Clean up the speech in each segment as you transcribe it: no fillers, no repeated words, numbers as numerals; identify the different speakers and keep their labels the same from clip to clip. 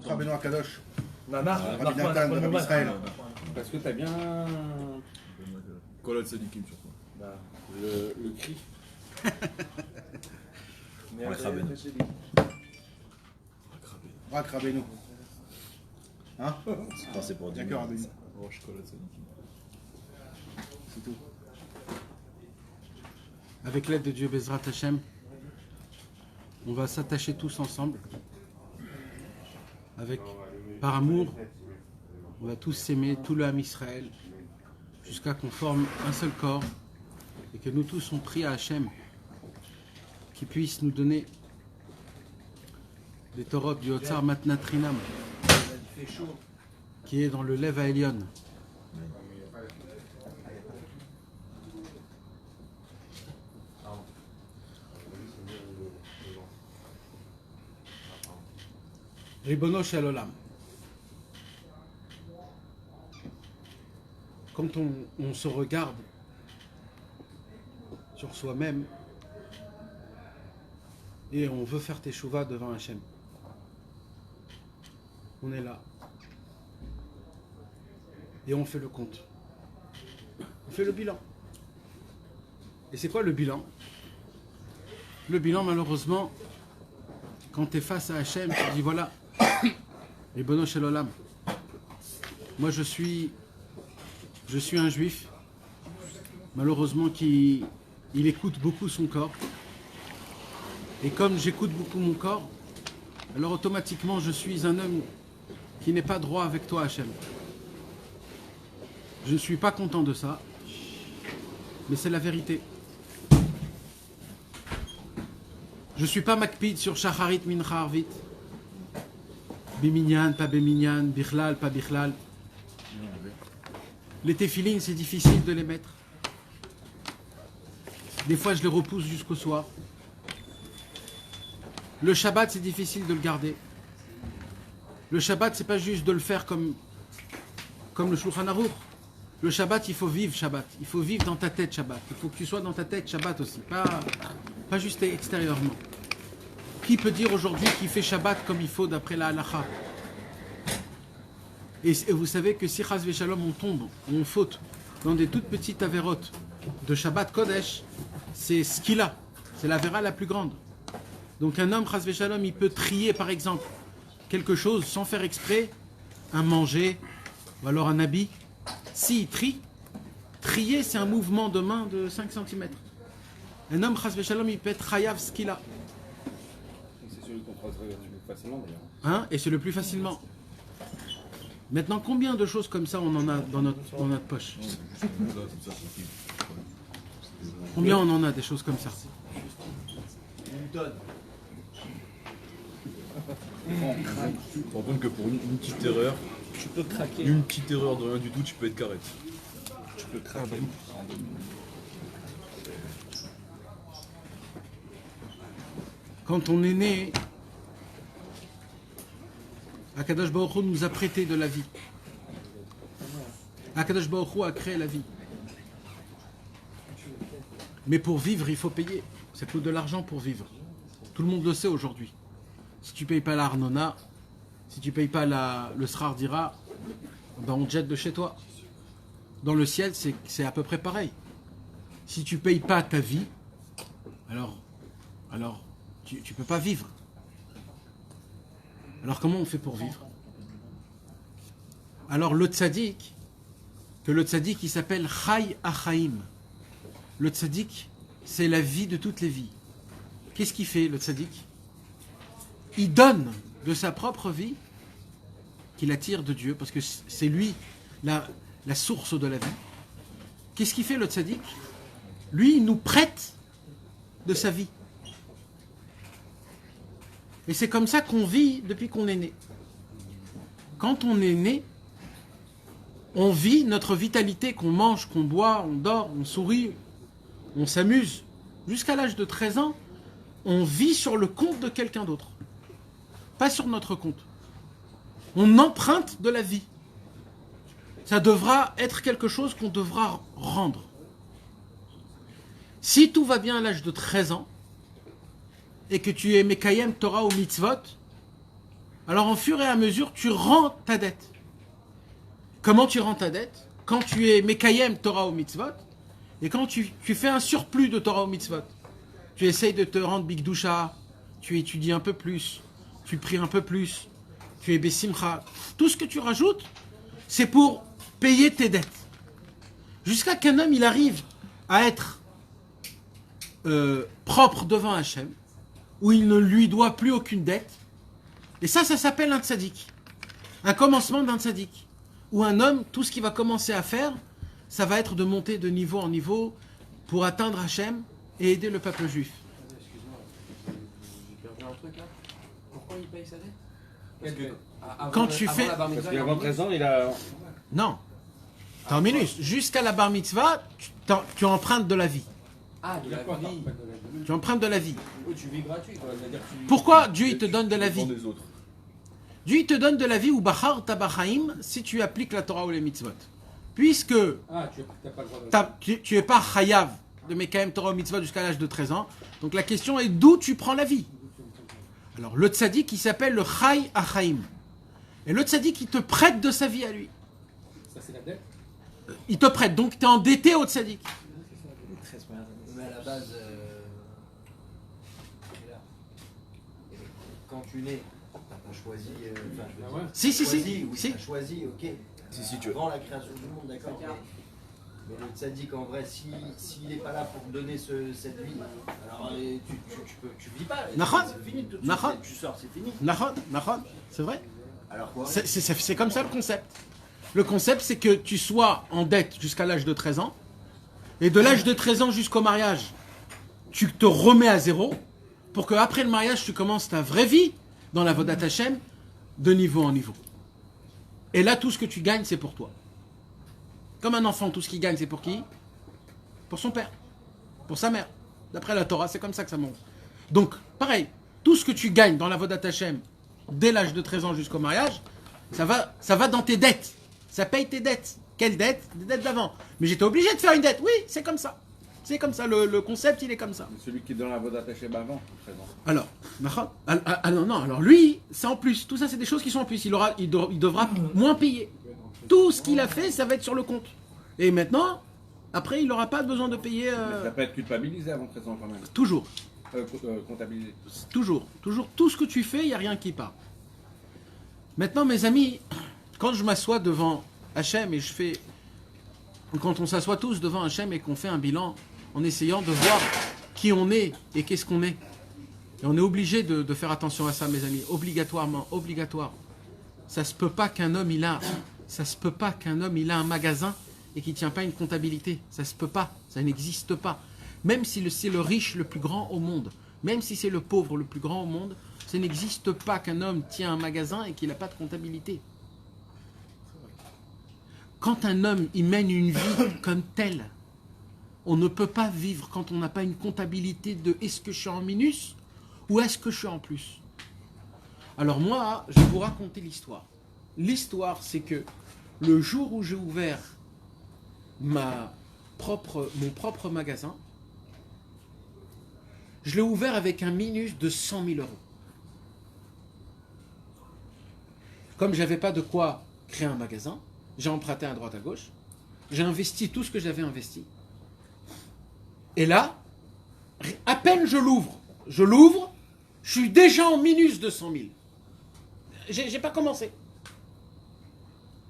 Speaker 1: Rabbeinu Akadosh.
Speaker 2: Nana,
Speaker 1: Rabbi Nathan, Rabbi Israël.
Speaker 2: parce que t'as bien
Speaker 3: Kol Tzadikim surtout.
Speaker 2: le cri.
Speaker 1: Rak Rabbeinu. Hein?
Speaker 4: C'est pour dire.
Speaker 1: D'accord, Rabbeinu.
Speaker 3: Roche Kol Tzadikim.
Speaker 1: C'est tout.
Speaker 5: Avec l'aide de Dieu Bezrat Hashem, on va s'attacher tous ensemble. Par amour, on va tous s'aimer, tout le Ham Israël, jusqu'à qu'on forme un seul corps et que nous tous on prie à Hashem qui puisse nous donner des Torot du Otsar Matnatrinam qui est dans le Lev Haelyon. Ribono Shel Olam. Quand on se regarde sur soi-même et on veut faire teshuva devant Hachem, on est là et on fait le compte. On fait le bilan. Et c'est quoi le bilan? Le bilan, malheureusement, quand tu es face à Hachem, tu dis voilà, Ribono Shel Olam, moi je suis un juif, malheureusement il écoute beaucoup son corps. Et comme j'écoute beaucoup mon corps, alors automatiquement je suis un homme qui n'est pas droit avec toi, Hachem. Je ne suis pas content de ça, mais c'est la vérité. Je ne suis pas makpid sur Shacharit Mincha Arvit. Biminyan, pas Biminyan, Bichlal, pas Bichlal. Les téfilines, c'est difficile de les mettre. Des fois, je les repousse jusqu'au soir. Le Shabbat, c'est difficile de le garder. Le Shabbat, c'est pas juste de le faire comme le Shulchan Aruch. Le Shabbat, il faut vivre Shabbat. Il faut vivre dans ta tête Shabbat. Il faut que tu sois dans ta tête Shabbat aussi. Pas juste extérieurement. Qui peut dire aujourd'hui qu'il fait Shabbat comme il faut d'après la halacha? Et vous savez que si Chas Veshalom on tombe, on faute dans des toutes petites avérotes de Shabbat Kodesh, c'est ce qu'il a. C'est l'avéra la plus grande. Donc un homme, Chas Veshalom, il peut trier par exemple quelque chose sans faire exprès, un manger ou alors un habit. S'il trier c'est un mouvement de main de 5 cm. Un homme, Chas Veshalom, il peut être chayav ce qu'il a.
Speaker 2: C'est celui qu'on transgresse le plus facilement d'ailleurs.
Speaker 5: Hein? Et c'est le plus facilement. Maintenant, combien de choses comme ça on en a dans notre poche? Combien on en a des choses comme ça?
Speaker 3: Tu te rends compte que pour une petite erreur,
Speaker 2: Tu peux craquer.
Speaker 3: une petite erreur de rien du tout, tu peux être carré.
Speaker 2: Tu peux craquer.
Speaker 5: Quand on est né, Akadosh Baruch Hu nous a prêté de la vie. Akadosh Baruch Hu a créé la vie. Mais pour vivre, il faut payer. Ça coûte de l'argent pour vivre. Tout le monde le sait aujourd'hui. Si tu ne payes pas l'Arnona, si tu ne payes pas le Srar Dira, ben on te jette de chez toi. Dans le ciel, c'est à peu près pareil. Si tu ne payes pas ta vie, alors tu ne peux pas vivre. Alors comment on fait pour vivre? Alors le tzaddik, il s'appelle Chai Achaim. Le tzaddik, c'est la vie de toutes les vies. Qu'est-ce qu'il fait le tzaddik? Il donne de sa propre vie, qu'il attire de Dieu, parce que c'est lui la source de la vie. Qu'est-ce qu'il fait le tzaddik? Lui, il nous prête de sa vie. Et c'est comme ça qu'on vit depuis qu'on est né. Quand on est né, on vit notre vitalité, qu'on mange, qu'on boit, on dort, on sourit, on s'amuse. Jusqu'à l'âge de 13 ans, on vit sur le compte de quelqu'un d'autre. Pas sur notre compte. On emprunte de la vie. Ça devra être quelque chose qu'on devra rendre. Si tout va bien à l'âge de 13 ans, et que tu es Mekayem Torah ou Mitzvot, alors en fur et à mesure, tu rends ta dette. Comment tu rends ta dette? Quand tu es Mekayem Torah ou Mitzvot, et quand tu fais un surplus de Torah ou Mitzvot. Tu essayes de te rendre Bigdusha, tu étudies un peu plus, tu pries un peu plus, tu es Bessimcha. Tout ce que tu rajoutes, c'est pour payer tes dettes. Jusqu'à qu'un homme, il arrive à être propre devant Hachem, où il ne lui doit plus aucune dette. Et ça s'appelle un tzaddik. Un commencement d'un tzaddik. Où un homme, tout ce qu'il va commencer à faire, ça va être de monter de niveau en niveau pour atteindre Hachem et aider le peuple juif.
Speaker 4: Excuse-moi, j'ai perdu un truc là. Pourquoi il paye sa dette?
Speaker 2: Parce que-
Speaker 5: Quand tu fais-
Speaker 4: la bar
Speaker 2: Parce
Speaker 4: mitzvah,
Speaker 2: qu'avant 13 ans, il a.
Speaker 5: Non. Terminus. Jusqu'à la bar mitzvah, tu empruntes de la vie.
Speaker 4: Ah, de la vie.
Speaker 5: Tu empruntes de la vie.
Speaker 4: Oh, tu vis gratuit quoi. C'est-à-dire que tu-
Speaker 5: Pourquoi Dieu il te donne de la
Speaker 3: Dépend
Speaker 5: vie?
Speaker 3: des autres.
Speaker 5: Dieu il te donne de la vie ou Bahar Tabachaim si tu appliques la Torah ou les mitzvot. Puisque
Speaker 4: Ah, tu n'as pas le droit de.
Speaker 5: tu es pas chayav de Mekayem Torah ou mitzvot jusqu'à l'âge de 13 ans. Donc la question est d'où tu prends la vie. Alors le tzaddik il s'appelle le Chay Achaim. Et le tzaddik il te prête de sa vie à lui.
Speaker 4: Ça, c'est la dette.
Speaker 5: Il te prête, donc tu es endetté au tzaddik.
Speaker 6: Mais à la base, quand tu nais, t'as pas choisi. Enfin, je veux
Speaker 4: Ah
Speaker 6: dire,
Speaker 4: ouais.
Speaker 5: Si, si,
Speaker 6: choisi,
Speaker 5: si.
Speaker 6: Oui,
Speaker 5: Si.
Speaker 6: t'as choisi, ok.
Speaker 3: Si, tu
Speaker 6: Avant la création du monde, d'accord. Mais le tzaddik, en vrai, s'il n'est pas là pour te donner cette vie, alors tu vis pas.
Speaker 5: Nachon.
Speaker 6: C'est fini.
Speaker 5: Nachon.
Speaker 6: Tu sors, c'est fini.
Speaker 5: Nahon, c'est vrai.
Speaker 6: Alors quoi?
Speaker 5: C'est comme ça le concept. Le concept, c'est que tu sois en dette jusqu'à l'âge de 13 ans, et de l'âge de 13 ans jusqu'au mariage, tu te remets à zéro, pour qu'après le mariage, tu commences ta vraie vie dans la Vodat Hashem, de niveau en niveau. Et là, tout ce que tu gagnes, c'est pour toi. Comme un enfant, tout ce qu'il gagne, c'est pour qui? Pour son père, pour sa mère. D'après la Torah, c'est comme ça que ça monte. Donc, pareil, tout ce que tu gagnes dans la Vodat Hashem, dès l'âge de 13 ans jusqu'au mariage, ça va dans tes dettes. Ça paye tes dettes. Quelles dettes? Des dettes d'avant. Mais j'étais obligé de faire une dette. Oui, c'est comme ça. C'est comme ça. Le concept, il est comme ça.
Speaker 2: Celui qui est dans la voie d'attaché avant, 13 ans.
Speaker 5: Alors, non, alors lui, c'est en plus. Tout ça, c'est des choses qui sont en plus. Il devra moins payer. Tout ce qu'il a fait, ça va être sur le compte. Et maintenant, après, il n'aura pas besoin de payer.
Speaker 2: Mais ça peut être culpabilisé avant 13 ans quand même.
Speaker 5: Toujours.
Speaker 2: Comptabilisé.
Speaker 5: Toujours. Tout ce que tu fais, il n'y a rien qui part. Maintenant, mes amis, quand je m'assois devant Hachem et quand on s'assoit tous devant Hachem et qu'on fait un bilan en essayant de voir qui on est et qu'est-ce qu'on est. Et on est obligé de faire attention à ça, mes amis. Obligatoirement, obligatoire. Ça se peut pas qu'un homme, il a un magasin et qu'il ne tient pas une comptabilité. Ça se peut pas. Ça n'existe pas. Même si c'est le riche le plus grand au monde, même si c'est le pauvre le plus grand au monde, ça n'existe pas qu'un homme tient un magasin et qu'il n'a pas de comptabilité. Quand un homme il mène une vie comme telle, on ne peut pas vivre quand on n'a pas une comptabilité de est-ce que je suis en minus ou est-ce que je suis en plus. Alors moi, je vais vous raconter l'histoire. L'histoire, c'est que le jour où j'ai ouvert mon propre magasin, je l'ai ouvert avec un minus de 100 000 euros. Comme je n'avais pas de quoi créer un magasin, j'ai emprunté à droite à gauche, j'ai investi tout ce que j'avais investi. Et là, à peine je l'ouvre, je suis déjà en minus de 100 000. J'ai pas commencé.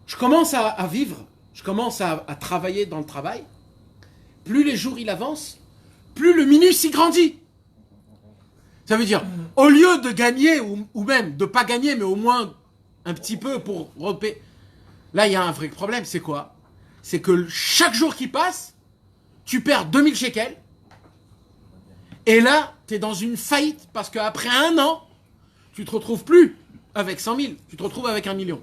Speaker 5: Je commence à vivre, je commence à travailler dans le travail. Plus les jours il avancent, plus le minus il grandit. Ça veut dire, au lieu de gagner, ou même de pas gagner, mais au moins un petit peu pour repayer. Là, il y a un vrai problème, c'est quoi? C'est que chaque jour qui passe, tu perds 2000 shekels. Et là, tu es dans une faillite parce qu'après un an, tu te retrouves plus avec 100 000, tu te retrouves avec 1 million.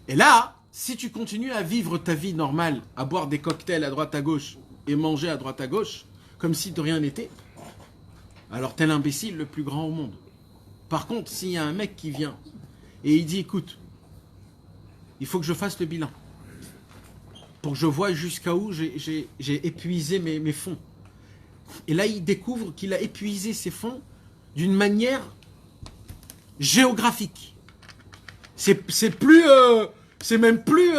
Speaker 5: Et là, si tu continues à vivre ta vie normale, à boire des cocktails à droite à gauche et manger à droite à gauche, comme si de rien n'était, alors t'es l'imbécile le plus grand au monde. Par contre, s'il y a un mec qui vient et il dit, écoute, il faut que je fasse le bilan pour que je voie jusqu'à où j'ai épuisé mes fonds. Et là, il découvre qu'il a épuisé ses fonds d'une manière géographique. C'est plus, c'est même plus,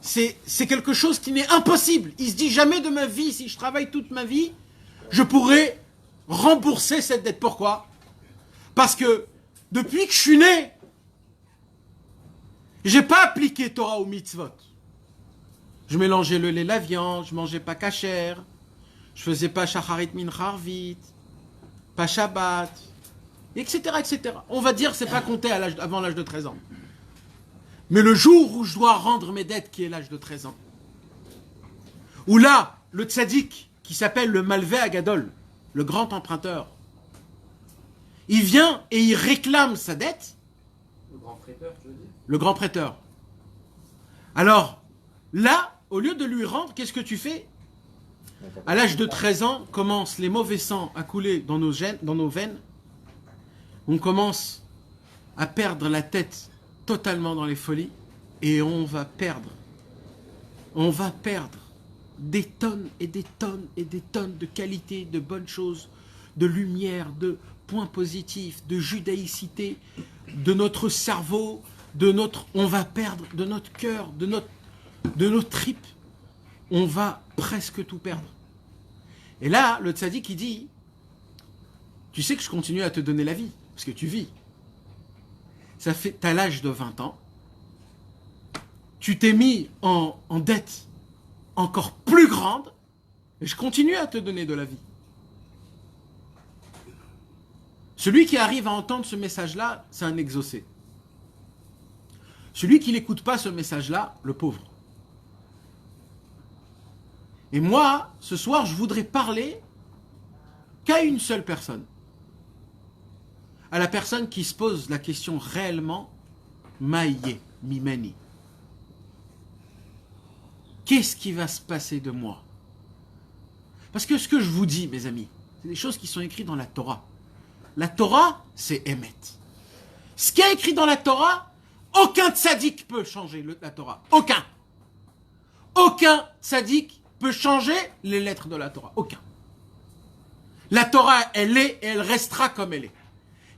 Speaker 5: c'est quelque chose qui n'est impossible. Il se dit jamais de ma vie, si je travaille toute ma vie, je pourrais rembourser cette dette. Pourquoi? Parce que depuis que je suis né, j'ai pas appliqué Torah ou mitzvot. Je mélangeais le lait, la viande, je mangeais pas kasher, je faisais pas shacharit mincha arvit, pas Shabbat, etc., etc. On va dire que c'est pas compté avant l'âge de 13 ans. Mais le jour où je dois rendre mes dettes, qui est l'âge de 13 ans, où là, le tzaddik, qui s'appelle le Malvé Agadol, le grand emprunteur, il vient et il réclame sa dette.
Speaker 4: Le grand prêteur, tu veux dire?
Speaker 5: Le grand prêteur. Alors, là, au lieu de lui rendre, qu'est-ce que tu fais? À l'âge de 13 ans, commencent les mauvais sangs à couler dans nos veines. On commence à perdre la tête totalement dans les folies. Et on va perdre des tonnes et des tonnes et des tonnes de qualités, de bonnes choses, de lumière, de points positifs, de judaïcité, de notre cerveau, on va perdre de notre cœur, de nos tripes. On va presque tout perdre. Et là, le tzaddik, il dit, tu sais que je continue à te donner la vie, parce que tu vis. Ça fait, t'as l'âge de 20 ans, tu t'es mis en dette encore plus grande, et je continue à te donner de la vie. Celui qui arrive à entendre ce message-là, c'est un exaucé. Celui qui n'écoute pas ce message-là, le pauvre. Et moi, ce soir, je voudrais parler qu'à une seule personne. À la personne qui se pose la question réellement, Maïe, Mimeni. Qu'est-ce qui va se passer de moi? Parce que ce que je vous dis, mes amis, c'est des choses qui sont écrites dans la Torah. La Torah, c'est Emet. Ce qui est écrit dans la Torah, aucun tzaddik peut changer la Torah. Aucun. Aucun tzaddik peut changer les lettres de la Torah. Aucun. La Torah, elle est et elle restera comme elle est.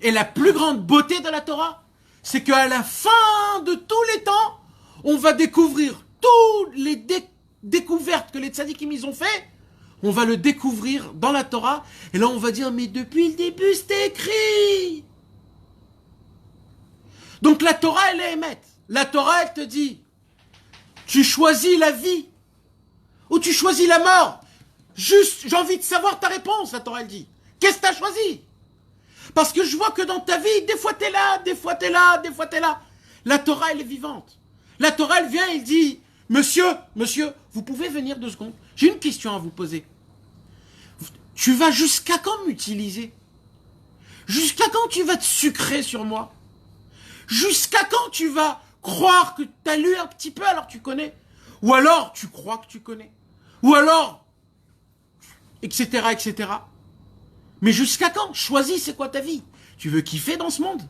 Speaker 5: Et la plus grande beauté de la Torah, c'est qu'à la fin de tous les temps, on va découvrir toutes les découvertes que les tzaddikim ils ont fait. On va le découvrir dans la Torah. Et là, on va dire, mais depuis le début, c'était écrit. Donc la Torah, elle est émette. La Torah, elle te dit, tu choisis la vie ou tu choisis la mort. Juste, j'ai envie de savoir ta réponse, la Torah, elle dit. Qu'est-ce que tu as choisi? Parce que je vois que dans ta vie, des fois t'es là, des fois t'es là, des fois t'es là. La Torah, elle est vivante. La Torah, elle vient, elle dit, monsieur, vous pouvez venir 2 secondes. J'ai une question à vous poser. Tu vas jusqu'à quand m'utiliser? Jusqu'à quand tu vas te sucrer sur moi? Jusqu'à quand tu vas croire que tu as lu un petit peu alors tu connais? Ou alors tu crois que tu connais? Ou alors, etc., etc. Mais jusqu'à quand? Choisis, c'est quoi ta vie? Tu veux kiffer dans ce monde?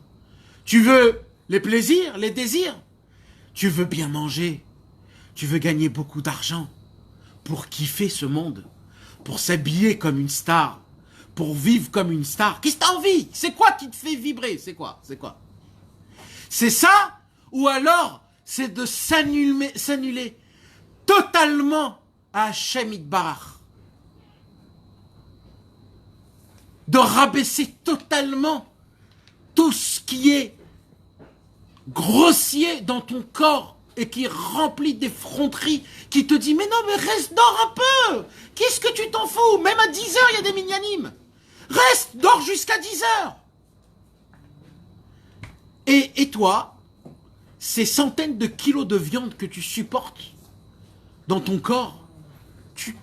Speaker 5: Tu veux les plaisirs, les désirs? Tu veux bien manger? Tu veux gagner beaucoup d'argent pour kiffer ce monde? Pour s'habiller comme une star? Pour vivre comme une star? Qu'est-ce que t'as envie? C'est quoi qui te fait vibrer? C'est quoi? C'est ça? Ou alors, c'est de s'annuler totalement à Hashem Yitbarach. De rabaisser totalement tout ce qui est grossier dans ton corps et qui est rempli d'effronteries, qui te dit, mais non, mais reste, dors un peu. Qu'est-ce que tu t'en fous? Même à 10 heures, il y a des minyanim. Reste, dors jusqu'à 10 heures. Et toi, ces centaines de kilos de viande que tu supportes dans ton corps, tu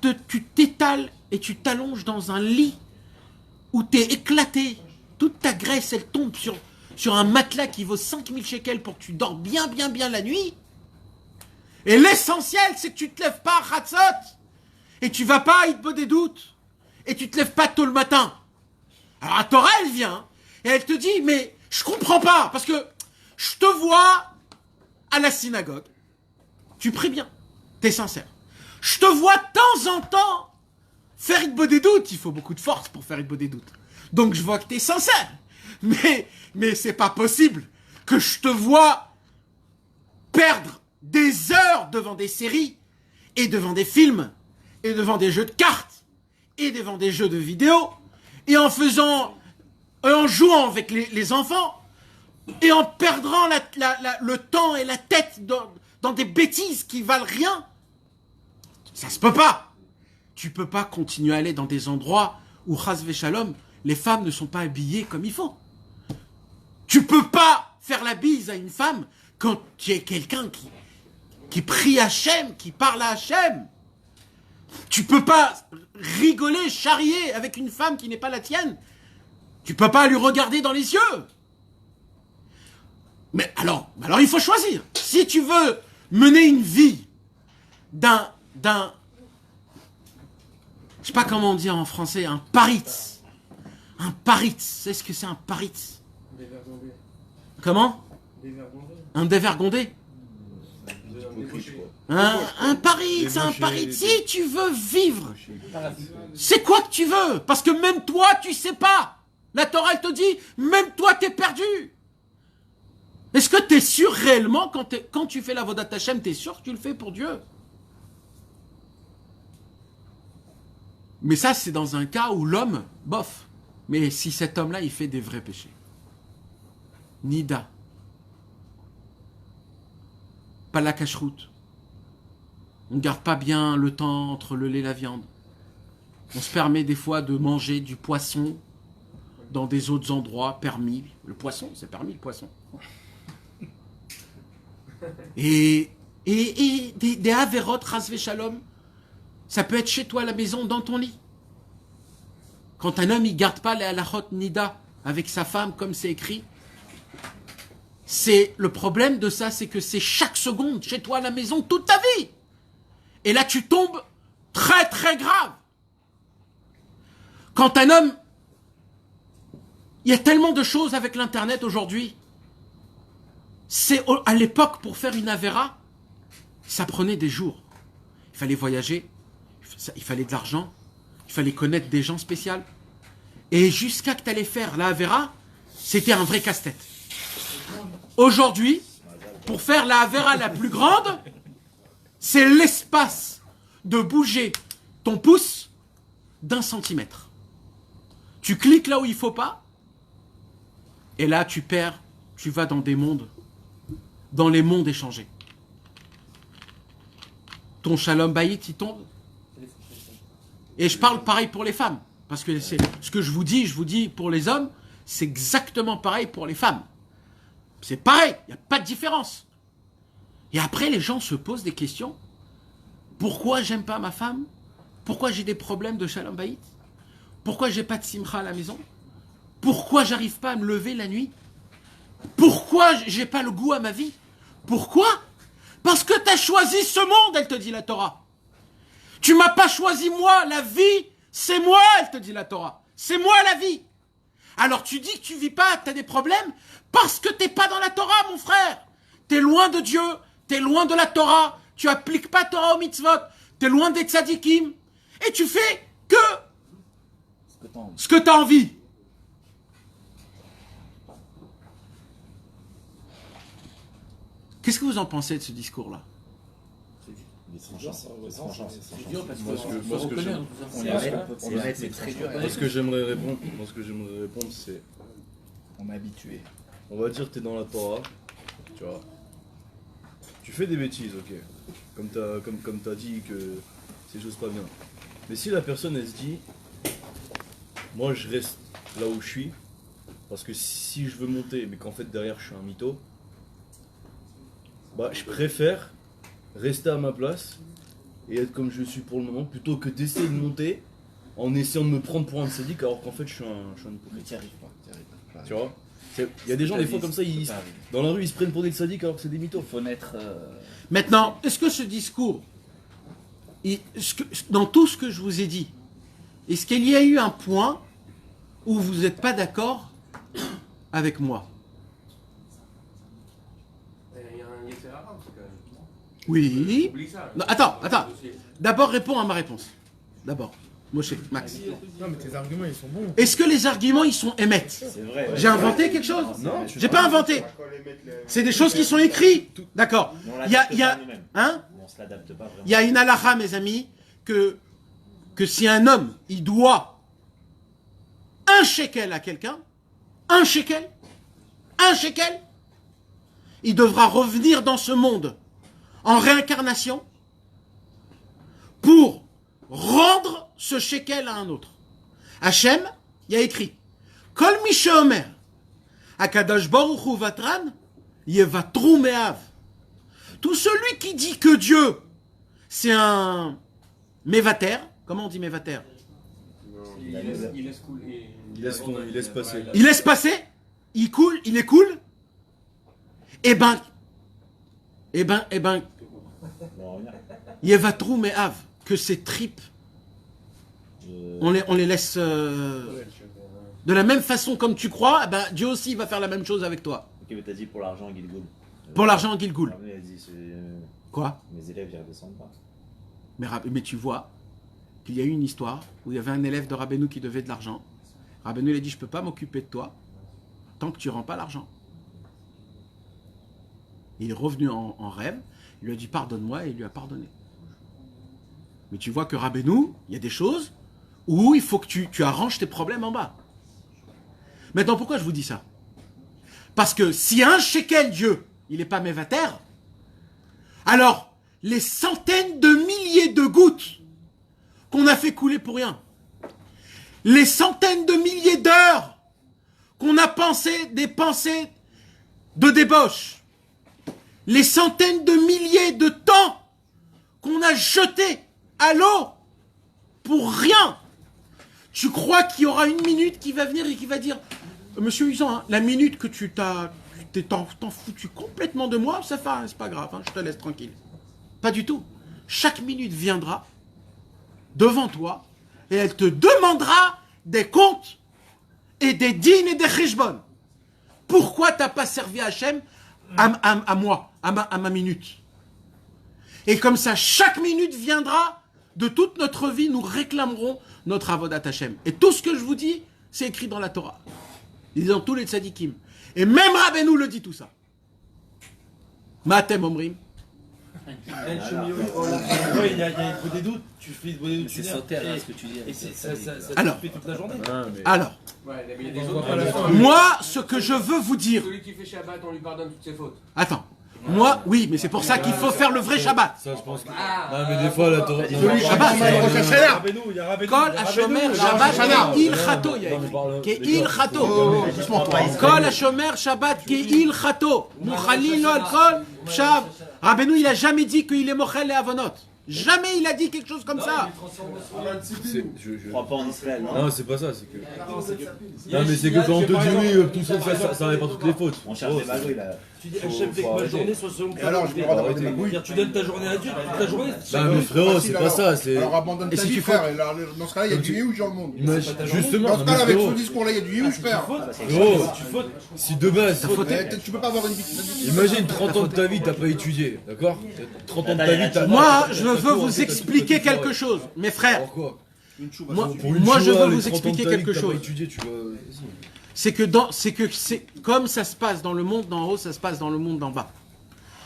Speaker 5: t'étales et tu t'allonges dans un lit où tu es éclaté. Toute ta graisse, elle tombe sur un matelas qui vaut 5000 shekels pour que tu dors bien la nuit. Et l'essentiel, c'est que tu te lèves pas à Hatzot et tu vas pas à Hitbo des doutes et tu te lèves pas tôt le matin. Alors la Torah, elle vient et elle te dit, mais je comprends pas parce que je te vois à la synagogue, tu pries bien, t'es sincère. Je te vois de temps en temps faire Hitbo des doutes. Il faut beaucoup de force pour faire Hitbo des doutes. Donc je vois que t'es sincère. mais c'est pas possible que je te vois perdre des heures devant des séries et devant des films et devant des jeux de cartes et devant des jeux de vidéo et en jouant avec les enfants et en perdant le temps et la tête dans des bêtises qui valent rien. Ça se peut pas. Tu peux pas continuer à aller dans des endroits où, chas v'shalom, les femmes ne sont pas habillées comme il faut. Tu peux pas faire la bise à une femme quand tu es quelqu'un qui prie Hachem, qui parle à Hachem. Tu peux pas rigoler, charrier avec une femme qui n'est pas la tienne. Tu peux pas lui regarder dans les yeux. Mais alors il faut choisir. Si tu veux mener une vie d'un je sais pas comment on dit en français, un paritz. Un paritz. C'est ce que c'est un paritz?
Speaker 4: Dévergondé.
Speaker 5: Comment?
Speaker 4: Dévergondé.
Speaker 5: Un dévergondé? Un paritz, un paritz. Si tu veux vivre, c'est quoi que tu veux? Parce que même toi, tu sais pas. La Torah, elle te dit, même toi, t'es perdu. Est-ce que t'es sûr réellement, quand tu fais la Vodat Hashem, t'es sûr que tu le fais pour Dieu? Mais ça, c'est dans un cas où l'homme, bof. Mais si cet homme-là, il fait des vrais péchés. Nida. Pas la cacheroute. On ne garde pas bien le temps entre le lait et la viande. On se permet des fois de manger du poisson dans des autres endroits permis. Le poisson, c'est permis le poisson. Et des averot ras shalom, ça peut être chez toi à la maison, dans ton lit. Quand un homme il garde pas les halachot nida avec sa femme comme c'est écrit, c'est le problème de ça, c'est que c'est chaque seconde chez toi à la maison toute ta vie. Et là tu tombes très très grave. Quand un homme, il y a tellement de choses avec l'internet aujourd'hui. C'est à l'époque pour faire une avéra, ça prenait des jours. Il fallait voyager, il fallait de l'argent, il fallait connaître des gens spéciaux. Et jusqu'à que tu allais faire la avéra, c'était un vrai casse-tête. Aujourd'hui, pour faire la avéra la plus grande, c'est l'espace de bouger ton pouce d'1 centimètre. Tu cliques là où il faut pas, et là tu perds, tu vas dans des mondes, dans les mondes échangés. Ton shalom bayit, il tombe. Et je parle pareil pour les femmes. Parce que c'est ce que je vous dis pour les hommes, c'est exactement pareil pour les femmes. C'est pareil, il n'y a pas de différence. Et après, les gens se posent des questions. Pourquoi j'aime pas ma femme? Pourquoi j'ai des problèmes de shalom bayit? Pourquoi j'ai pas de simcha à la maison? Pourquoi j'arrive pas à me lever la nuit? Pourquoi j'ai pas le goût à ma vie? Pourquoi? Parce que tu as choisi ce monde, elle te dit la Torah. Tu m'as pas choisi moi, la vie, c'est moi, elle te dit la Torah. C'est moi la vie. Alors tu dis que tu vis pas, que tu as des problèmes, parce que t'es pas dans la Torah, mon frère. T'es loin de Dieu, t'es loin de la Torah, tu appliques pas Torah au mitzvot, t'es loin des tzadikim, et tu fais que ce que tu as envie. Qu'est-ce que vous en pensez de ce discours-là?
Speaker 4: C'est dur parce
Speaker 3: Moi, ce que j'aimerais répondre, c'est,
Speaker 1: On est habitué.
Speaker 3: on va dire que t'es dans la Torah, tu vois. Tu fais des bêtises, ok. Comme t'as dit que c'est juste pas bien. Mais si la personne elle se dit, moi je reste là où je suis, parce que si je veux monter, mais qu'en fait derrière je suis un mytho, bah je préfère rester à ma place et être comme je suis pour le moment, plutôt que d'essayer de monter en essayant de me prendre pour un sadique alors qu'en fait je suis un hypocrite.
Speaker 1: Mais t'y arrives pas.
Speaker 3: Tu vois? Il y a des gens des fois comme ça, dans la rue ils se prennent pour des sadiques alors que c'est des mythos.
Speaker 1: Il faut naître.
Speaker 5: Maintenant, est-ce que ce discours, dans tout ce que je vous ai dit, est-ce qu'il y a eu un point où vous n'êtes pas d'accord avec moi?
Speaker 4: Il y a un Yetzer Hara aussi, quand même.
Speaker 5: Oui.
Speaker 4: Oublie ça.
Speaker 5: Non, attends. D'abord, réponds à ma réponse. D'abord. Moshe, Max.
Speaker 7: Non, mais tes arguments, ils sont bons.
Speaker 5: Est-ce que les arguments, ils sont émettent?
Speaker 6: C'est vrai.
Speaker 5: J'ai inventé quelque chose?
Speaker 3: Non,
Speaker 5: J'ai pas inventé. C'est des choses qui sont écrites. D'accord.
Speaker 6: On
Speaker 5: Il y a,
Speaker 6: l'adapte pas nous-mêmes.
Speaker 5: hein?
Speaker 6: On se l'adapte pas vraiment.
Speaker 5: Il y a une halakha, mes amis, que si un homme, il doit un shekel à quelqu'un, un shekel, il devra revenir dans ce monde en réincarnation pour rendre ce shekel à un autre. Hachem, il y a écrit Kol mi sheomer Akadosh Baruch Hu vatran yevatru me'av. Tout celui qui dit que Dieu c'est un mévater, comment on dit mévater?
Speaker 4: Il laisse couler.
Speaker 3: Il laisse passer.
Speaker 5: Il laisse passer, il coule, il est cool. Eh ben, yevatru me'av, que ses tripes, on les laisse de la même façon comme tu crois, eh ben, Dieu aussi va faire la même chose avec toi.
Speaker 6: Ok, mais t'as dit pour l'argent, Gilgoul.
Speaker 5: Pour l'argent Gilgoul.
Speaker 6: Ah, mais elle dit,
Speaker 5: Quoi?
Speaker 6: mes élèves, ils redescendent pas.
Speaker 5: Mais tu vois qu'il y a eu une histoire où il y avait un élève de Rabbeinu qui devait de l'argent. Rabbeinu lui a dit, je peux pas m'occuper de toi tant que tu rends pas l'argent. Il est revenu en rêve, il lui a dit pardonne-moi et il lui a pardonné. Mais tu vois que Rabbeinu, il y a des choses où il faut que tu arranges tes problèmes en bas. Maintenant, pourquoi je vous dis ça? Parce que si un shekel Dieu, il n'est pas mévater, alors les centaines de milliers de gouttes qu'on a fait couler pour rien, les centaines de milliers d'heures qu'on a pensé des pensées de débauche, les centaines de milliers de temps qu'on a jeté à l'eau pour rien. Tu crois qu'il y aura une minute qui va venir et qui va dire Monsieur Usan, hein, la minute que t'en foutu complètement de moi, ça fait, c'est pas grave, hein, je te laisse tranquille. Pas du tout. Chaque minute viendra devant toi et elle te demandera des comptes et des dînes et des cheshbon. Pourquoi t'as pas servi Hachem à moi, à ma minute? Et comme ça, chaque minute viendra de toute notre vie, nous réclamerons notre avodat Hachem. Et tout ce que je vous dis, c'est écrit dans la Torah. Il est dans tous les tzadikim. Et même Rabbeinu le dit tout ça. Matem Omrim.
Speaker 7: Il y a des doutes. Tu fais des doutes.
Speaker 1: C'est sauter à ce que tu dis.
Speaker 7: Et ça
Speaker 5: Alors.
Speaker 7: fait toute la journée.
Speaker 5: Alors,
Speaker 4: Ouais, mais il y a
Speaker 7: On
Speaker 4: des
Speaker 7: voit
Speaker 4: autres.
Speaker 7: pas la fin.
Speaker 5: moi, ce que je veux vous dire...
Speaker 4: Celui qui fait Shabbat, on lui pardonne toutes ses fautes.
Speaker 5: Attends. Moi, oui, mais c'est pour ça qu'il faut faire le vrai Shabbat.
Speaker 3: Ça, je pense que.
Speaker 4: Ah.
Speaker 3: Non, mais des fois, la Torah.
Speaker 5: Kol HaShomer Shabbat Ke'ilchato, il y a écrit. Ke'ilchato. Kol HaShomer Shabbat Ke'ilchato. Mouchalin lo al kol pshav. Rabbeinu, il a jamais dit qu'il est mochel et avonot. Jamais il a dit quelque chose comme ça.
Speaker 6: Je crois pas en Israël, non?
Speaker 3: Non, c'est pas ça, c'est que. Non, mais c'est que quand on te dit oui, tout ça, ça n'arrive pas toutes les fautes.
Speaker 6: On cherche des magouilles là.
Speaker 7: Tu dis Hachem fait que ma journée soit selon ta
Speaker 1: alors, je
Speaker 7: volonté.
Speaker 1: me rends avec ma bouille.
Speaker 7: Tu donnes ta journée à Dieu, toute ta journée.
Speaker 3: Non, mais frérot, c'est pas ça, c'est.
Speaker 1: Alors abandonne
Speaker 5: Et
Speaker 1: ta
Speaker 5: si
Speaker 1: vie,
Speaker 5: tu
Speaker 1: frère. Et alors, dans ce cas-là, il y a du huge dans le monde.
Speaker 3: Justement,
Speaker 1: Dans ce
Speaker 3: non, mais
Speaker 1: cas-là, avec
Speaker 3: frérot,
Speaker 1: ce discours-là, il y a du huge, frère.
Speaker 3: frérot, si de base,
Speaker 1: Tu peux pas avoir une vie.
Speaker 3: imagine 30 ans de ta vie, t'as pas étudié, d'accord? 30 ans de ta vie, t'as.
Speaker 5: Moi, je veux vous expliquer quelque chose, mes frères.
Speaker 3: Pourquoi?
Speaker 5: Moi, je veux vous expliquer quelque chose.
Speaker 3: Étudié, tu vas.
Speaker 5: C'est comme ça se passe dans le monde d'en haut, ça se passe dans le monde d'en bas.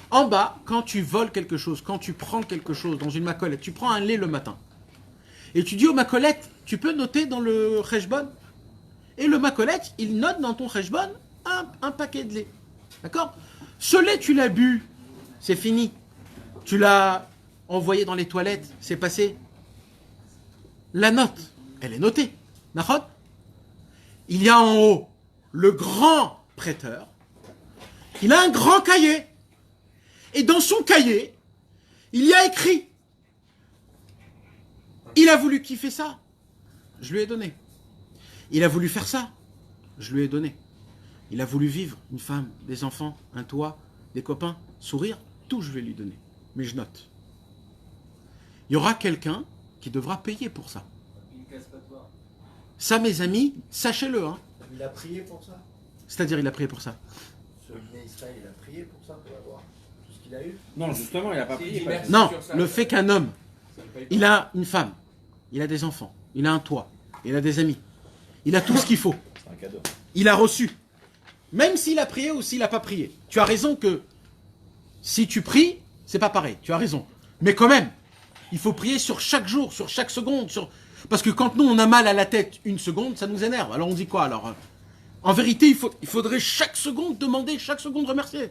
Speaker 5: En bas, quand tu voles quelque chose, quand tu prends quelque chose dans une macolette, tu prends un lait le matin, et tu dis au macolette, tu peux noter dans le cheshbon, et le macolette, il note dans ton cheshbon un paquet de lait. D'accord? Ce lait, tu l'as bu, c'est fini. Tu l'as envoyé dans les toilettes, c'est passé. La note, elle est notée. D'accord? Il y a en haut le grand prêteur. Il a un grand cahier. Et dans son cahier, il y a écrit. Il a voulu kiffer ça. Je lui ai donné. Il a voulu faire ça. Je lui ai donné. Il a voulu vivre, une femme, des enfants, un toit, des copains, sourire. Tout, je vais lui donner. Mais je note. Il y aura quelqu'un qui devra payer pour ça. Ça, mes amis, sachez-le. Hein.
Speaker 6: Il a prié pour ça.
Speaker 5: C'est-à-dire, il a prié pour ça.
Speaker 6: Ce Bnei Israël, il a prié pour ça, pour avoir tout ce qu'il a eu.
Speaker 2: Non, justement, il a pas
Speaker 4: Il
Speaker 2: prié.
Speaker 4: dit merci
Speaker 5: Non,
Speaker 4: sur ça.
Speaker 5: le fait qu'un homme, il a une femme, il a des enfants, il a un toit, il a des amis, il a tout ce qu'il faut.
Speaker 3: C'est un cadeau.
Speaker 5: Il a reçu. Même s'il a prié ou s'il n'a pas prié. Tu as raison que si tu pries, c'est pas pareil. Tu as raison. Mais quand même, il faut prier sur chaque jour, sur chaque seconde. Parce que quand nous, on a mal à la tête une seconde, ça nous énerve. Alors on dit quoi alors? En vérité, il faudrait chaque seconde demander, chaque seconde remercier.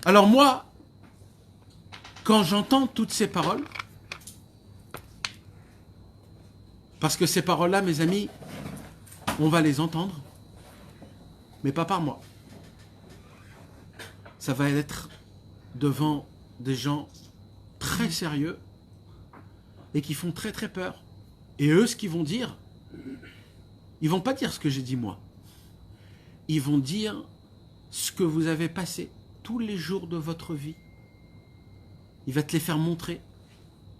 Speaker 5: Alors moi, quand j'entends toutes ces paroles, parce que ces paroles-là, mes amis, on va les entendre, mais pas par moi. Ça va être devant des gens très sérieux et qui font très très peur. Et eux, ce qu'ils vont dire, ils vont pas dire ce que j'ai dit moi. Ils vont dire ce que vous avez passé tous les jours de votre vie. Il va te les faire montrer.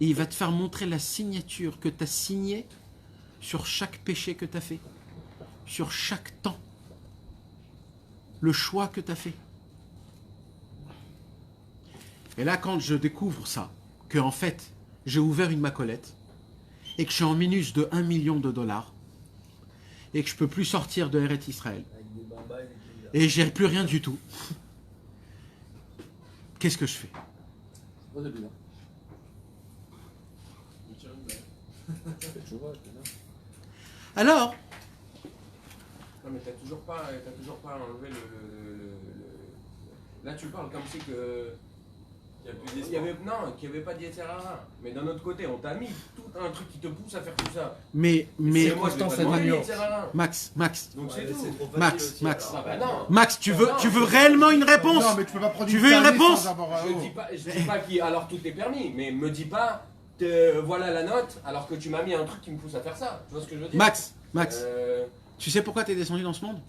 Speaker 5: Et il va te faire montrer la signature que tu as signée sur chaque péché que tu as fait. Sur chaque temps. Le choix que tu as fait. Et là, quand je découvre ça, que en fait, j'ai ouvert une macolette et que je suis en minus de 1 million de dollars et que je peux plus sortir de Eretz Israël et j'ai plus rien du tout, qu'est-ce que je fais?
Speaker 2: Au début, là.
Speaker 5: Alors,
Speaker 4: Non, mais t'as toujours pas enlevé Là, tu parles comme si que. Qu'il n'y avait pas d'Yetzerara. Mais d'un autre côté, on t'a mis tout un truc qui te pousse à faire tout ça.
Speaker 5: mais
Speaker 4: C'est moi, je vais pas demander
Speaker 7: nuance.
Speaker 4: d'Yetzerara.
Speaker 5: Max,
Speaker 4: Donc c'est tout.
Speaker 5: Max,
Speaker 4: Ah bah non.
Speaker 5: Max, tu veux réellement une réponse?
Speaker 1: Non, mais tu peux pas prendre
Speaker 5: Tu
Speaker 1: une
Speaker 5: veux une
Speaker 1: tarif
Speaker 5: réponse?
Speaker 1: sans avoir un
Speaker 4: Je
Speaker 1: haut.
Speaker 4: dis pas alors tout est permis, mais me dis pas voilà la note alors que tu m'as mis un truc qui me pousse à faire ça. Tu vois ce que je veux dire?
Speaker 5: Max,
Speaker 4: Euh,
Speaker 5: tu sais pourquoi tu es descendu dans ce monde?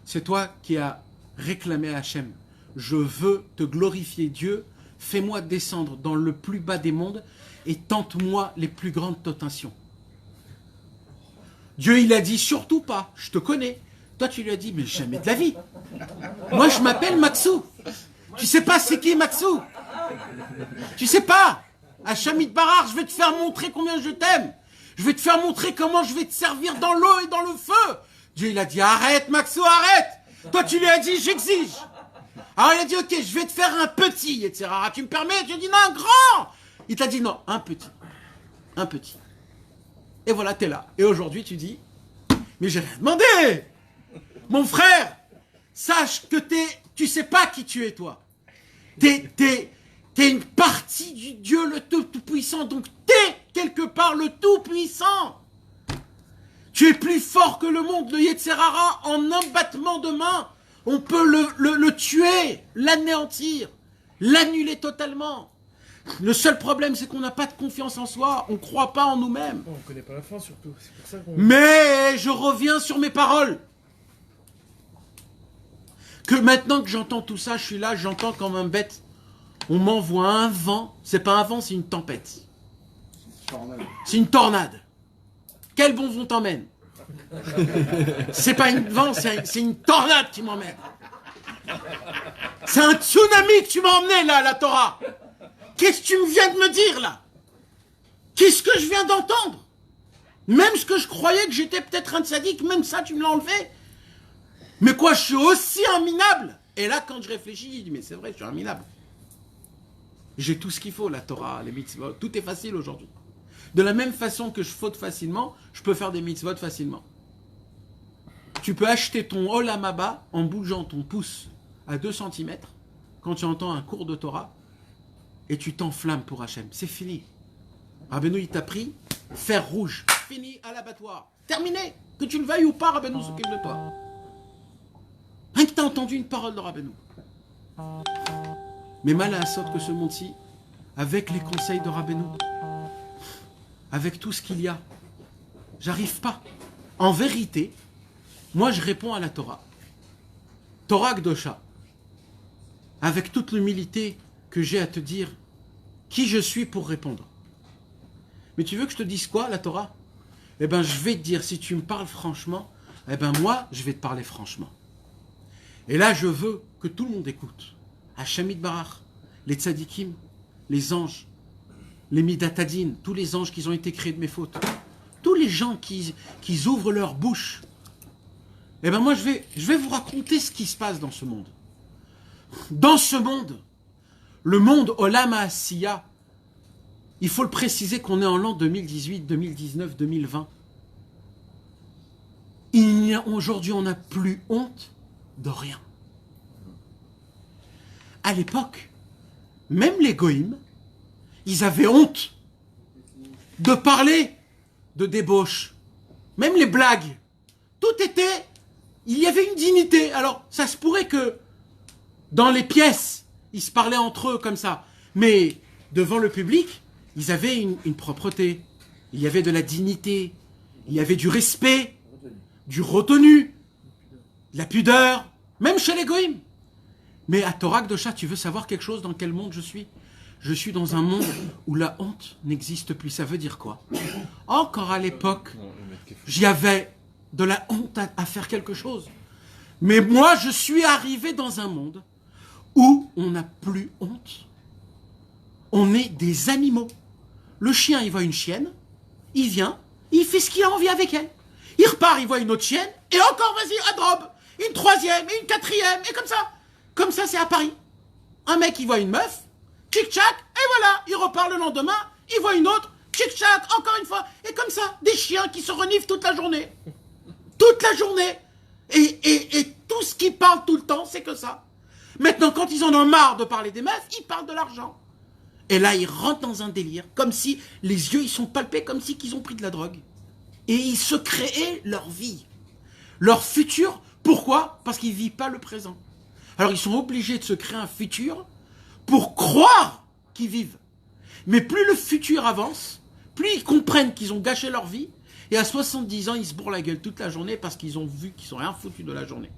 Speaker 5: C'est toi qui as réclamé à Hachem. Je veux te glorifier, Dieu. Fais-moi descendre dans le plus bas des mondes et tente-moi les plus grandes tentations. Dieu, il a dit surtout pas. Je te connais. Toi, tu lui as dit, mais jamais de la vie. Moi, je m'appelle Maxou. Tu sais pas c'est qui Maxou? Tu sais pas? Hachem Itbarach, je vais te faire montrer combien je t'aime. Je vais te faire montrer comment je vais te servir dans l'eau et dans le feu. Dieu, il a dit, arrête Maxou, arrête. Toi, tu lui as dit, j'exige. Alors il a dit, ok, je vais te faire un petit, etc. Tu me permets? Tu lui as dit, non, un grand. Il t'a dit, non, un petit. Un petit. Et voilà, t'es là. Et aujourd'hui, tu dis, mais j'ai rien demandé. Mon frère, sache que tu sais pas qui tu es, toi. T'es une partie du Dieu le Tout-Puissant, donc t'es quelque part le Tout-Puissant. Tu es plus fort que le monde, le Yetzerara, en un battement de main. On peut le tuer, l'anéantir, l'annuler totalement. Le seul problème, c'est qu'on n'a pas de confiance en soi, on ne croit pas en nous-mêmes.
Speaker 7: On connaît pas la fin surtout, c'est pour ça qu'on...
Speaker 5: Mais je reviens sur mes paroles. Que maintenant que j'entends tout ça, je suis là, j'entends comme un bête. On m'envoie un vent, c'est pas un vent, c'est une tempête. C'est une tornade. Quel bon vent t'emmène? C'est pas une vent, c'est une tornade qui m'emmène. C'est un tsunami que tu m'as emmené là, la Torah. Qu'est-ce que tu me viens de me dire là? Qu'est-ce que je viens d'entendre? Même ce que je croyais que j'étais peut-être un sadique, même ça tu me l'as enlevé. Mais quoi, je suis aussi un minable? Et là, quand je réfléchis, je dis, mais c'est vrai, je suis un minable. J'ai tout ce qu'il faut, la Torah, les mitzvot, tout est facile aujourd'hui. De la même façon que je faute facilement, je peux faire des mitzvot facilement. Tu peux acheter ton Olam Haba en bougeant ton pouce à 2 cm quand tu entends un cours de Torah et tu t'enflammes pour Hachem. C'est fini. Rabbeinu, il t'a pris, fer rouge, fini à l'abattoir. Terminé. Que tu le veuilles ou pas, Rabbeinu s'occupe de toi. Rien que tu as entendu une parole de Rabbeinu. Mais mal à la sorte que ce monde-ci, avec les conseils de Rabbeinu, avec tout ce qu'il y a, j'arrive pas. En vérité, moi je réponds à la Torah. Torah Kdosha. Avec toute l'humilité que j'ai à te dire qui je suis pour répondre. Mais tu veux que je te dise quoi, la Torah? Eh bien, je vais te dire, si tu me parles franchement, eh bien moi, je vais te parler franchement. Et là, je veux que tout le monde écoute. Hachem Itbarach, les tzadikim, les anges, les Midatadines, tous les anges qui ont été créés de mes fautes, tous les gens qui ouvrent leur bouche, eh bien moi je vais vous raconter ce qui se passe dans ce monde. Dans ce monde, le monde Olam Asiya, il faut le préciser qu'on est en l'an 2018, 2019, 2020. Aujourd'hui, on n'a plus honte de rien. À l'époque, même les goïms, ils avaient honte de parler de débauche. Même les blagues. Tout était... Il y avait une dignité. Alors, ça se pourrait que dans les pièces, ils se parlaient entre eux comme ça. Mais devant le public, ils avaient une propreté. Il y avait de la dignité. Il y avait du respect, du retenu, de la pudeur, même chez les goïms. Mais à Torah Kedosha, tu veux savoir quelque chose dans quel monde je suis? Je suis dans un monde où la honte n'existe plus. Ça veut dire quoi? Encore à l'époque, j'y avais de la honte à faire quelque chose. Mais moi, je suis arrivé dans un monde où on n'a plus honte. On est des animaux. Le chien, il voit une chienne, il vient, il fait ce qu'il a envie avec elle. Il repart, il voit une autre chienne, et encore, vas-y, à drobe, une troisième, et une quatrième, et comme ça. Comme ça, c'est à Paris. Un mec, il voit une meuf, tchic-tchac, et voilà, il repart le lendemain, il voit une autre, tchic-tchac, encore une fois, et comme ça, des chiens qui se reniflent toute la journée. Toute la journée. Et tout ce qu'ils parlent tout le temps, c'est que ça. Maintenant, quand ils en ont marre de parler des meufs, ils parlent de l'argent. Et là, ils rentrent dans un délire, comme si les yeux, ils sont palpés, comme si qu'ils ont pris de la drogue. Et ils se créaient leur vie, leur futur. Pourquoi? Parce qu'ils ne vivent pas le présent. Alors, ils sont obligés de se créer un futur pour croire qu'ils vivent. Mais plus le futur avance, plus ils comprennent qu'ils ont gâché leur vie. Et à 70 ans, ils se bourrent la gueule toute la journée parce qu'ils ont vu qu'ils sont rien foutus de la journée.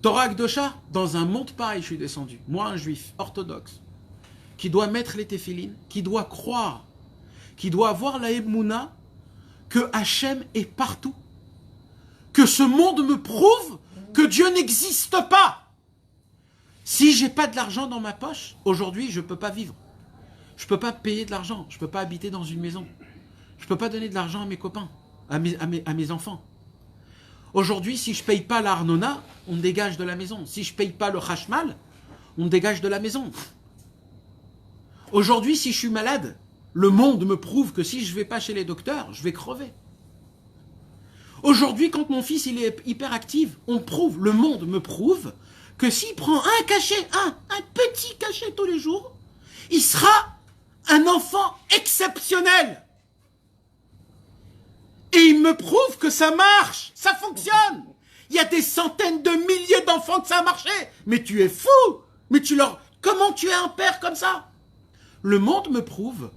Speaker 5: Torah Kedosha, dans un monde pareil, je suis descendu. Moi, un juif orthodoxe, qui doit mettre les téphilines, qui doit croire, qui doit avoir la Emouna, que Hachem est partout. Que ce monde me prouve que Dieu n'existe pas. Si j'ai pas de l'argent dans ma poche, aujourd'hui, je ne peux pas vivre. Je ne peux pas payer de l'argent. Je ne peux pas habiter dans une maison. Je ne peux pas donner de l'argent à mes copains, à mes enfants. Aujourd'hui, si je ne paye pas l'Arnona, on me dégage de la maison. Si je ne paye pas le Hashmal, on me dégage de la maison. Aujourd'hui, si je suis malade, le monde me prouve que si je ne vais pas chez les docteurs, je vais crever. Aujourd'hui, quand mon fils il est hyperactif, le monde me prouve que s'il prend un cachet, un petit cachet tous les jours, il sera un enfant exceptionnel. Et il me prouve que ça marche, ça fonctionne. Il y a des centaines de milliers d'enfants que ça a marché. Mais tu es fou. Mais comment tu es un père comme ça? Le monde me prouve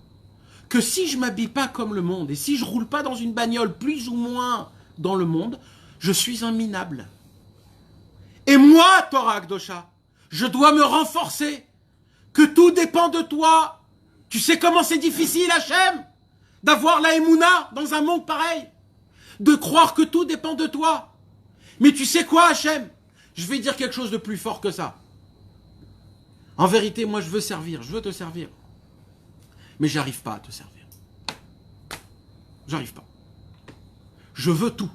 Speaker 5: que si je m'habille pas comme le monde et si je roule pas dans une bagnole plus ou moins dans le monde, je suis un minable. Et moi, Torah Kedosha, je dois me renforcer, que tout dépend de toi. Tu sais comment c'est difficile, Hachem, d'avoir la Emouna dans un monde pareil, de croire que tout dépend de toi. Mais tu sais quoi, Hachem? Je vais dire quelque chose de plus fort que ça. En vérité, moi je veux servir, je veux te servir. Mais j'arrive pas à te servir. J'arrive pas. Je veux tout.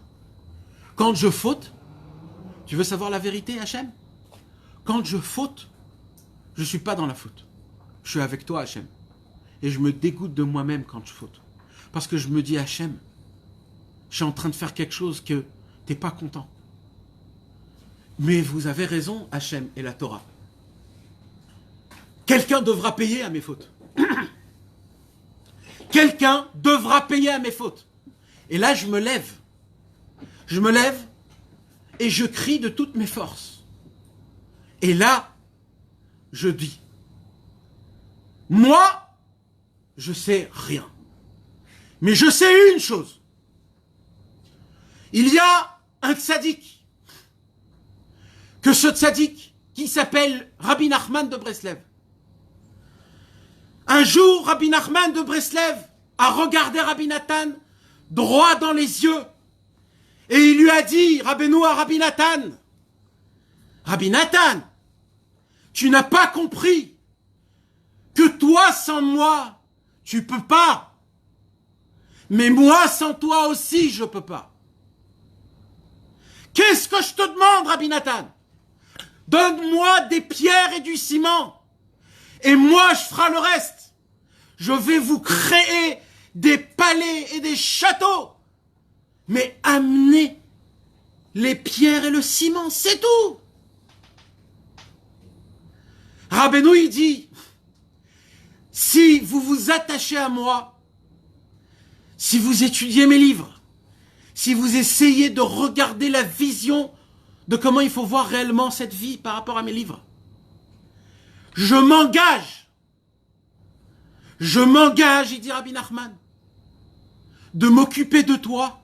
Speaker 5: Quand je faute, tu veux savoir la vérité, Hachem? Quand je faute, je suis pas dans la faute. Je suis avec toi, Hachem. Et je me dégoûte de moi-même quand je faute. Parce que je me dis, Hachem, je suis en train de faire quelque chose que t'es pas content. Mais vous avez raison, Hachem et la Torah. Quelqu'un devra payer à mes fautes. Quelqu'un devra payer à mes fautes. Et là, je me lève. Je me lève et je crie de toutes mes forces. Et là, je dis, moi, je sais rien. Mais je sais une chose. Il y a un tzaddik. Que ce tzaddik, qui s'appelle Rabbi Nachman de Breslev. Un jour, Rabbi Nachman de Breslev a regardé Rabbi Nathan droit dans les yeux. Et il lui a dit, Rabbeinu à Rabbi Nathan, Rabbi Nathan, tu n'as pas compris que toi, sans moi, tu peux pas. Mais moi, sans toi aussi, je peux pas. Qu'est-ce que je te demande, Rabbi Nathan? Donne-moi des pierres et du ciment. Et moi, je ferai le reste. Je vais vous créer des palais et des châteaux. Mais amenez les pierres et le ciment, c'est tout. Rabbeinu, il dit, si vous vous attachez à moi, si vous étudiez mes livres, si vous essayez de regarder la vision de comment il faut voir réellement cette vie par rapport à mes livres, je m'engage, il dit Rabbi Nachman, de m'occuper de toi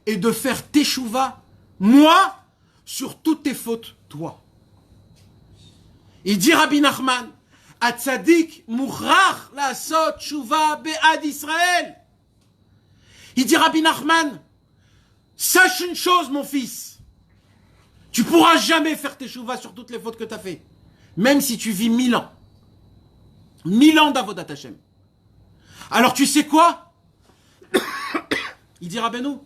Speaker 5: et de faire teshuva, moi, sur toutes tes fautes, toi. Il dit Rabbi Nachman, Atzadik mouchrach la'asot teshuva be'ad Israël. Il dit Rabbi Nachman, sache une chose, mon fils, tu pourras jamais faire teshuva sur toutes les fautes que tu as fait, même si tu vis 1000 ans. 1000 ans d'avodat Hashem. Alors tu sais quoi? Il dit Rabbeinu,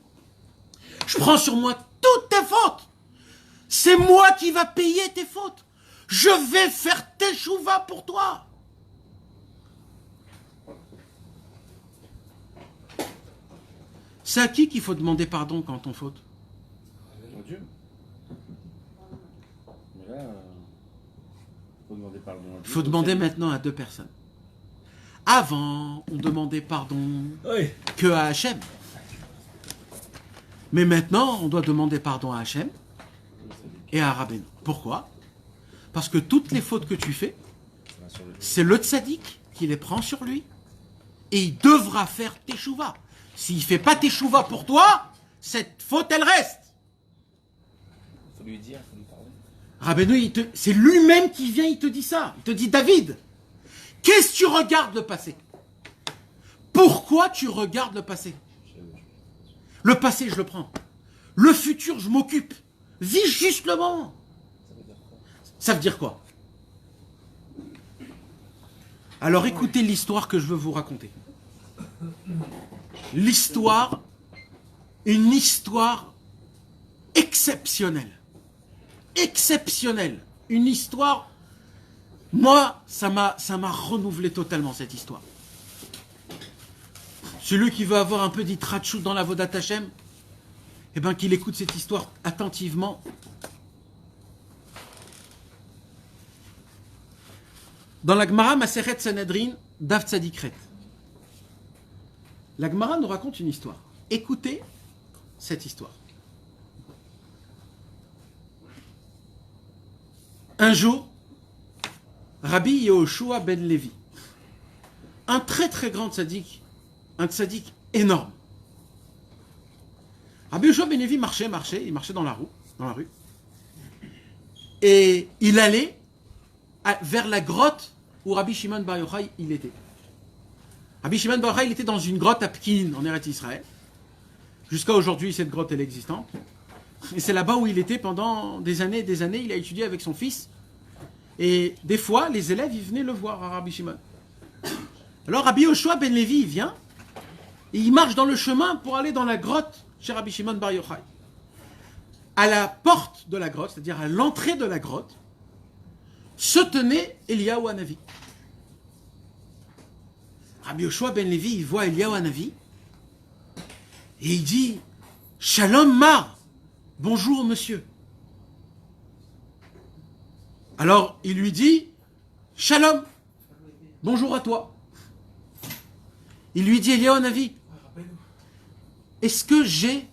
Speaker 5: je prends sur moi toutes tes fautes. C'est moi qui va payer tes fautes. Je vais faire teshuva pour toi. C'est à qui qu'il faut demander pardon quand on faute?
Speaker 2: Mon Dieu. Mais là, faut demander pardon.
Speaker 5: Il faut demander maintenant à 2 personnes. Avant, on demandait pardon
Speaker 3: Oui.
Speaker 5: que à Hachem. Mais maintenant, on doit demander pardon à Hachem et à Rabbeinu. Pourquoi? Parce que toutes les fautes que tu fais, c'est le tzaddik qui les prend sur lui et il devra faire teshuva. S'il ne fait pas teshuva pour toi, cette faute, elle reste.
Speaker 2: Faut lui dire, faut lui parler.
Speaker 5: Rabbeinu, c'est lui-même qui vient, il te dit ça. Il te dit, David, qu'est-ce que tu regardes le passé? Pourquoi tu regardes le passé? Le passé, je le prends. Le futur, je m'occupe. Vis juste le moment. Ça veut dire quoi? Alors écoutez l'histoire que je veux vous raconter. L'histoire, une histoire exceptionnelle. Exceptionnelle. Une histoire, moi, ça m'a renouvelé totalement cette histoire. Celui qui veut avoir un peu d'Itratchou dans la Vodat Hashem, eh bien qu'il écoute cette histoire attentivement. Dans la Gemara Masechet Sanhedrin, Daf Tzadikret, la Gemara nous raconte une histoire. Écoutez cette histoire. Un jour, Rabbi Yehoshua ben Levi, un très très grand tzaddik, un tzaddik énorme. Rabbi Yehoshua ben Levi il marchait dans la rue, et il allait vers la grotte où Rabbi Shimon Bar Yochai il était. Rabbi Shimon Bar Yochai il était dans une grotte à Pkin, en Eretz Israël. Jusqu'à aujourd'hui, cette grotte elle est existante. Et c'est là-bas où il était pendant des années, il a étudié avec son fils. Et des fois, les élèves, ils venaient le voir à Rabbi Shimon. Alors Rabbi Yehoshua ben Levi, il vient, et il marche dans le chemin pour aller dans la grotte chez Rabbi Shimon Bar Yochai. À la porte de la grotte, c'est-à-dire à l'entrée de la grotte, se tenait Eliyahu Hanavi. Rabbi Yehoshua ben Levi, il voit Eliyahu Hanavi, et il dit « Shalom Mar, bonjour monsieur ». Alors il lui dit « Shalom, bonjour à toi ». Il lui dit « Eliyahu Hanavi, est-ce que j'ai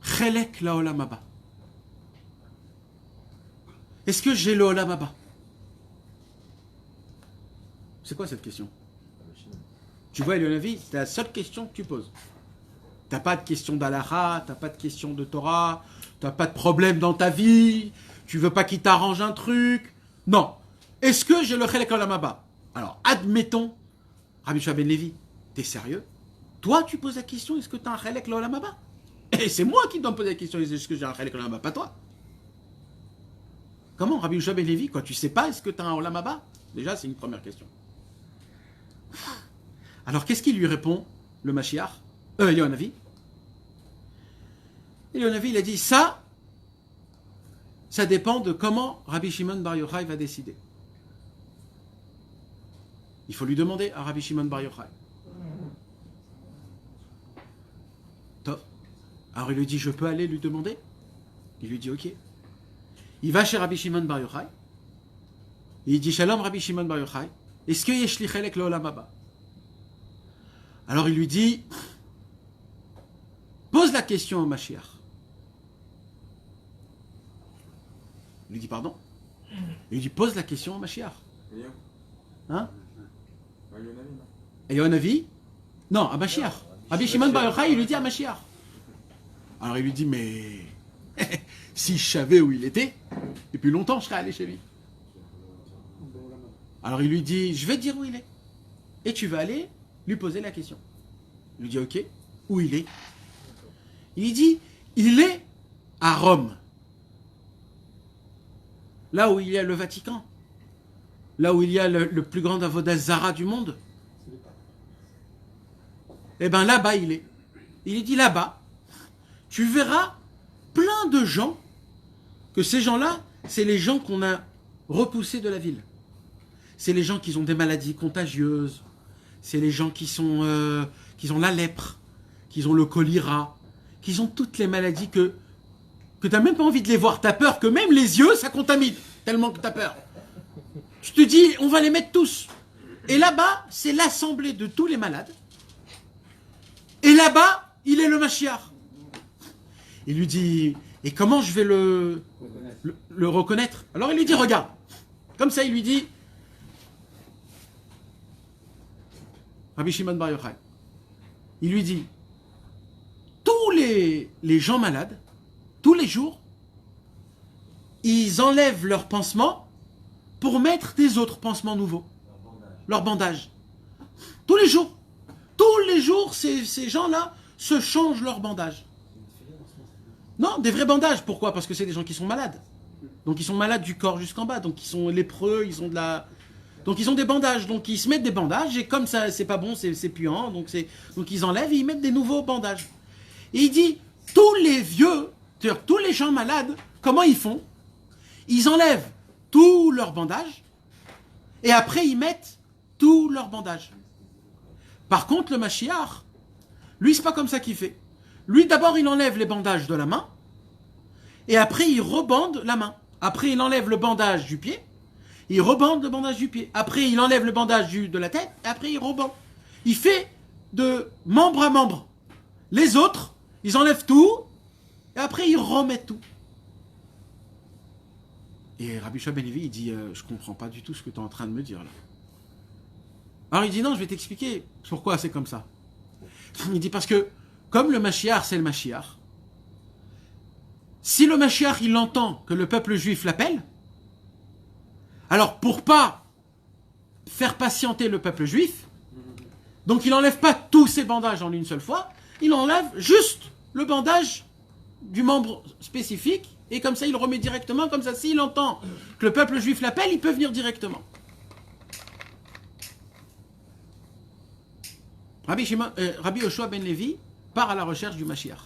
Speaker 5: Chelek la Olam Haba? Est-ce que j'ai le Olam Haba ?» C'est quoi cette question? Tu vois, Eliyahu Hanavi, c'est la seule question que tu poses. T'as pas de question d'Alaha, t'as pas de question de Torah, t'as pas de problème dans ta vie, tu veux pas qu'il t'arrange un truc. Non. Est-ce que j'ai le Chelek Olam Haba? Alors, admettons, Rabbi Yehoshua ben Levi, t'es sérieux? Toi, tu poses la question, est-ce que t'as un Chelek Olam Haba? Et c'est moi qui dois me poser la question, est-ce que j'ai un Chelek Olam Haba, pas toi? Comment, Rabbi Yehoshua ben Levi, quand tu sais pas, est-ce que t'as un Olam Haba? Déjà, c'est une première question. Alors qu'est-ce qu'il lui répond, le Mashiach, Eliyahu Hanavi? Eliyahu Hanavi, il a dit, ça dépend de comment Rabbi Shimon Bar Yochai va décider. Il faut lui demander à Rabbi Shimon Bar Yochai. Top. Alors il lui dit, je peux aller lui demander? Il lui dit, ok. Il va chez Rabbi Shimon Bar Yochai. Il dit, Shalom Rabbi Shimon Bar Yochai, est-ce que yesh li chelek le'olam haba? Alors il lui dit, pose la question au Mashiach. Il lui dit, pardon? Il lui dit, pose la question au Mashiach. Hein? Eliyahu Hanavi? Non, à Mashiach. Rabbi Shimon Bar Yochai, il lui dit à Mashiach. Alors il lui dit, mais si je savais où il était, depuis longtemps je serais allé chez lui. Alors il lui dit, je vais te dire où il est. Et tu vas aller lui poser la question. Il lui dit, ok, où il est? Il lui dit, il est à Rome. Là où il y a le Vatican. Là où il y a le plus grand avodat zara du monde. Eh bien là-bas il est. Il lui dit, là-bas, tu verras plein de gens, que ces gens-là, c'est les gens qu'on a repoussés de la ville. C'est les gens qui ont des maladies contagieuses. C'est les gens qui ont la lèpre, qui ont le choléra, qui ont toutes les maladies que tu n'as même pas envie de les voir. Tu as peur que même les yeux, ça contamine, tellement que tu as peur. Tu te dis, on va les mettre tous. Et là-bas, c'est l'assemblée de tous les malades. Et là-bas, il est le Mashiach. Il lui dit, et comment je vais le reconnaître? Alors il lui dit, regarde. Comme ça, il lui dit, Rabbi Shimon Bar Yochai, il lui dit, tous les gens malades, tous les jours, ils enlèvent leurs pansements pour mettre des autres pansements nouveaux. Leur bandage. Tous les jours. Tous les jours, ces gens-là se changent leur bandage. Non, des vrais bandages. Pourquoi? Parce que c'est des gens qui sont malades. Donc ils sont malades du corps jusqu'en bas. Donc ils sont lépreux, ils ont de la... Donc ils ont des bandages, donc ils se mettent des bandages, et comme ça c'est pas bon, c'est puant, donc ils enlèvent et ils mettent des nouveaux bandages. Et il dit, tous les vieux, c'est-à-dire tous les gens malades, comment ils font? Ils enlèvent tous leurs bandages, et après ils mettent tous leurs bandages. Par contre le Mashiach, lui c'est pas comme ça qu'il fait. Lui d'abord il enlève les bandages de la main, et après il rebande la main. Après il enlève le bandage du pied, il rebande le bandage du pied. Après, il enlève le bandage de la tête. Et après, il rebande. Il fait de membre à membre. Les autres, ils enlèvent tout. Et après, ils remettent tout. Et Rabbi Shua ben Levi, il dit, je comprends pas du tout ce que tu es en train de me dire là. Alors il dit, non, je vais t'expliquer pourquoi c'est comme ça. Il dit, parce que, comme le Mashiach, c'est le Mashiach, si le Mashiach, il entend que le peuple juif l'appelle, alors, pour pas faire patienter le peuple juif, donc il n'enlève pas tous ses bandages en une seule fois, il enlève juste le bandage du membre spécifique, et comme ça il remet directement, comme ça s'il entend que le peuple juif l'appelle, il peut venir directement. Rabbi Yoshua ben Levi part à la recherche du Mashiach.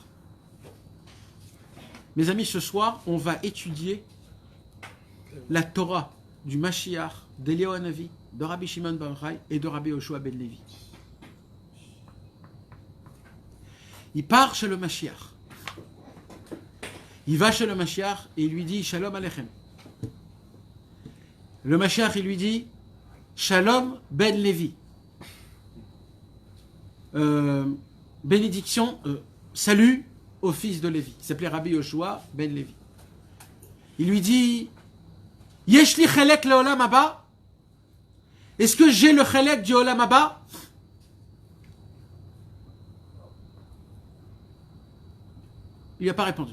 Speaker 5: Mes amis, ce soir, on va étudier la Torah du Mashiach, d'Eliyahu Hanavi, de Rabbi Shimon Bar Yochai et de Rabbi Yoshua ben Levi. Il part chez le Mashiach. Il va chez le Mashiach et il lui dit Shalom Aleichem. Le Mashiach, il lui dit Shalom ben Levi. Bénédiction, salut au fils de Lévi. Il s'appelait Rabbi Yoshua ben Levi. Il lui dit Yesh li chelek le'olam haba? Est-ce que j'ai le chelek du olam haba? Il n'a pas répondu.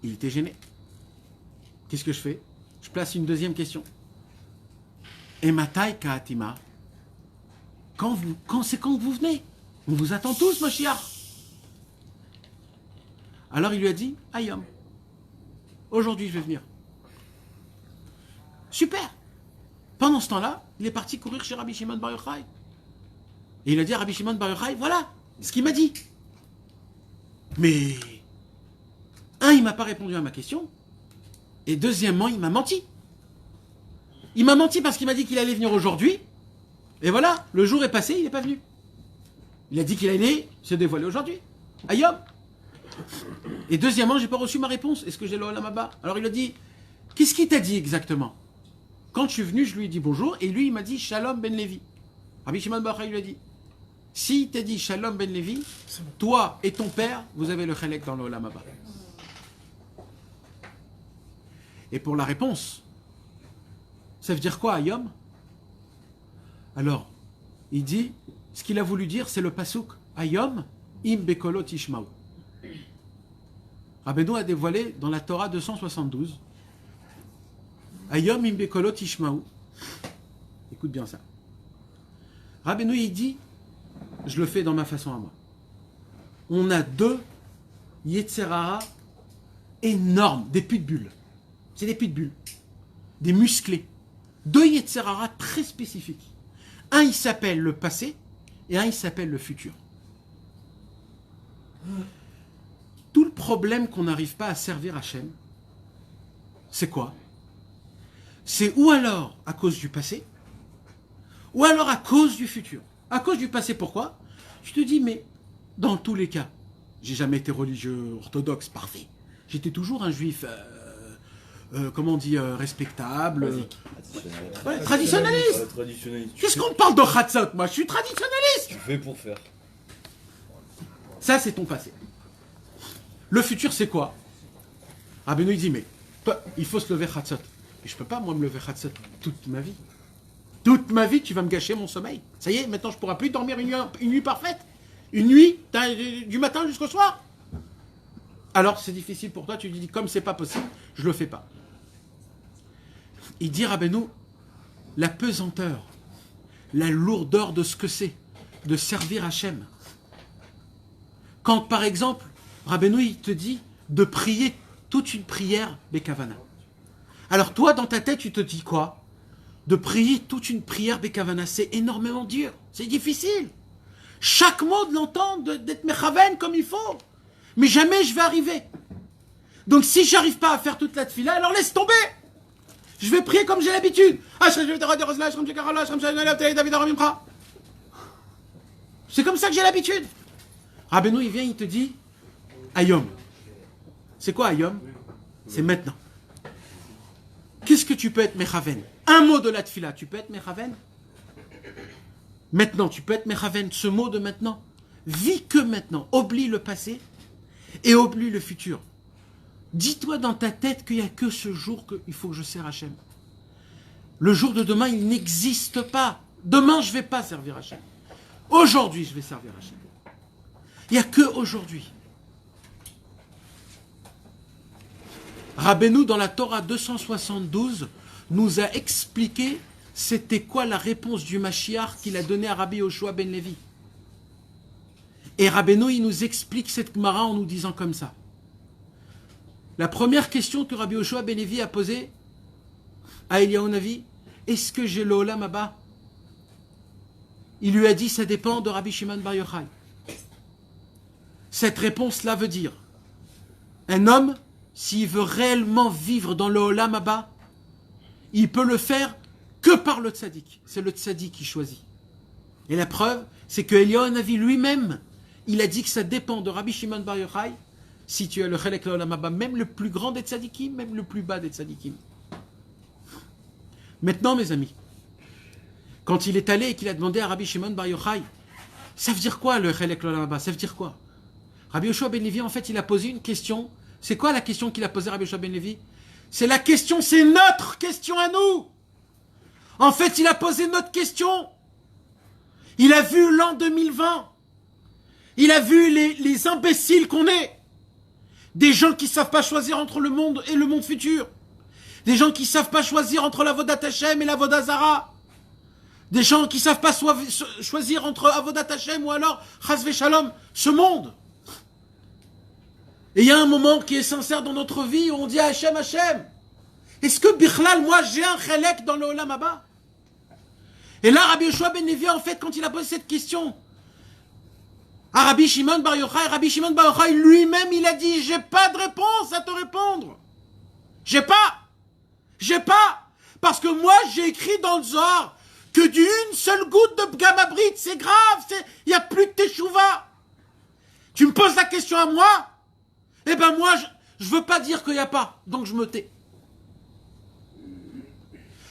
Speaker 5: Il était gêné. Qu'est-ce que je fais? Je place une deuxième question. Et matai ka'atima? C'est quand vous venez? On vous attend tous, Mashiach. Alors il lui a dit Ayom. Aujourd'hui, je vais venir. Super. Pendant ce temps-là, il est parti courir chez Rabbi Shimon Bar Yochai. Et il a dit à Rabbi Shimon Bar Yochai, voilà ce qu'il m'a dit. Mais, il m'a pas répondu à ma question. Et deuxièmement, il m'a menti. Il m'a menti parce qu'il m'a dit qu'il allait venir aujourd'hui. Et voilà, le jour est passé, il n'est pas venu. Il a dit qu'il allait se dévoiler aujourd'hui. À Yom. Et deuxièmement, j'ai pas reçu ma réponse. Est-ce que j'ai l'Olam Haba? Alors il a dit, qu'est-ce qu'il t'a dit exactement? Quand je suis venu, je lui ai dit bonjour. Et lui, il m'a dit Shalom Ben Levi. Rabbi Shimon Bar Yochai lui a dit, si il t'a dit Shalom Ben Levi, toi et ton père, vous avez le Chelek dans l'Olam Haba. Et pour la réponse, ça veut dire quoi, Ayom? Alors, il dit, ce qu'il a voulu dire, c'est le pasouk, Ayom, im bekolo tishmaou. Rabbeinu a dévoilé dans la Torah 272, Ayom im bekolo tishmaou. Écoute bien ça. Rabbeinu, il dit, je le fais dans ma façon à moi. On a deux Yetzerara énormes, des pitbulls. C'est des pitbulls, des musclés. Deux Yetzerara très spécifiques. Un, il s'appelle le passé, et un, il s'appelle le futur. Tout le problème qu'on n'arrive pas à servir Hachem, c'est quoi? C'est ou alors à cause du passé, ou alors à cause du futur. À cause du passé, pourquoi? Je te dis, mais dans tous les cas, j'ai jamais été religieux orthodoxe parfait. J'étais toujours un juif, comment on dit, respectable. Ouais, traditionnaliste.
Speaker 3: Traditionnaliste.
Speaker 5: Qu'est-ce qu'on parle de Chatzot? Moi, je suis traditionnaliste.
Speaker 3: Tu fais pour faire.
Speaker 5: Ça, c'est ton passé. Le futur, c'est quoi? Rabbeinu, il dit, mais il faut se lever Chatzot. Et je peux pas, moi, me lever Chatzot toute ma vie. Toute ma vie, tu vas me gâcher mon sommeil. Ça y est, maintenant, je ne pourrai plus dormir une nuit parfaite. Une nuit, du matin jusqu'au soir. Alors, c'est difficile pour toi, tu dis, comme c'est pas possible, je le fais pas. Il dit, Rabbeinu, la pesanteur, la lourdeur de ce que c'est de servir Hachem. Quand, par exemple, Rabbeinu, il te dit de prier toute une prière Bekavana. Alors, toi, dans ta tête, tu te dis quoi? De prier toute une prière Bekavana, c'est énormément dur, c'est difficile. Chaque mot de l'entendre, d'être mechaven comme il faut. Mais jamais je vais arriver. Donc si j'arrive pas à faire toute la tefila, alors laisse tomber. Je vais prier comme j'ai l'habitude. C'est comme ça que j'ai l'habitude. Rabbeinu, il vient, il te dit, Ayom. C'est quoi Ayom? C'est maintenant. Qu'est-ce que tu peux être mechaven? Un mot de la tefila, tu peux être mechaven? Maintenant, tu peux être mechaven, ce mot de maintenant. Vis que maintenant. Oublie le passé et oublie le futur. Dis-toi dans ta tête qu'il n'y a que ce jour qu'il faut que je sers Hachem. Le jour de demain, il n'existe pas. Demain, je ne vais pas servir Hachem. Aujourd'hui, je vais servir Hachem. Il n'y a que aujourd'hui. Rabbeinu, dans la Torah 272, nous a expliqué c'était quoi la réponse du Mashiach qu'il a donnée à Rabbi Yoshua ben Levi. Et Rabbeinu, il nous explique cette Gemara en nous disant comme ça. La première question que Rabbi Yoshua ben Levi a posée à Eliyahu Navi, est-ce que j'ai l'Olam Haba? Il lui a dit, ça dépend de Rabbi Shimon Bar Yochai. Cette réponse-là veut dire, un homme, s'il veut réellement vivre dans l'Olam Haba, il peut le faire que par le tzaddik. C'est le tzaddik qui choisit. Et la preuve, c'est que Eliyahu Navi lui-même, il a dit que ça dépend de Rabbi Shimon Bar Yochai, si tu as le chelek l'Olam Haba, même le plus grand des tzaddikim, même le plus bas des tzaddikim. Maintenant, mes amis, quand il est allé et qu'il a demandé à Rabbi Shimon Bar Yochai, ça veut dire quoi le chelek l'Olam Haba? Ça veut dire quoi? Rabbi Yoshua ben Levi, en fait, il a posé une question. C'est quoi la question qu'il a posée à Rabbi Yoshua ben Levi? C'est la question, c'est notre question à nous. En fait, il a posé notre question. Il a vu l'an 2020. Il a vu les imbéciles qu'on est. Des gens qui ne savent pas choisir entre le monde et le monde futur. Des gens qui ne savent pas choisir entre l'Avodat Hashem et l'Avodat Zara. Des gens qui ne savent pas choisir entre Avodat Hashem ou alors Chas Shalom, ce monde. Et il y a un moment qui est sincère dans notre vie où on dit Hashem, Hashem. Est-ce que Bichlal, moi j'ai un chelek dans le Olam Haba? Et là, Rabbi Yoshua ben Levi, en fait, quand il a posé cette question à Rabbi Shimon bar Yochai, Rabbi Shimon bar Yochai lui-même, il a dit, j'ai pas de réponse à te répondre. J'ai pas. Parce que moi, j'ai écrit dans le Zohar que d'une seule goutte de Gamabrit, c'est grave, il n'y a plus de Teshuvah. Tu me poses la question à moi, eh ben moi, je veux pas dire qu'il n'y a pas, donc je me tais.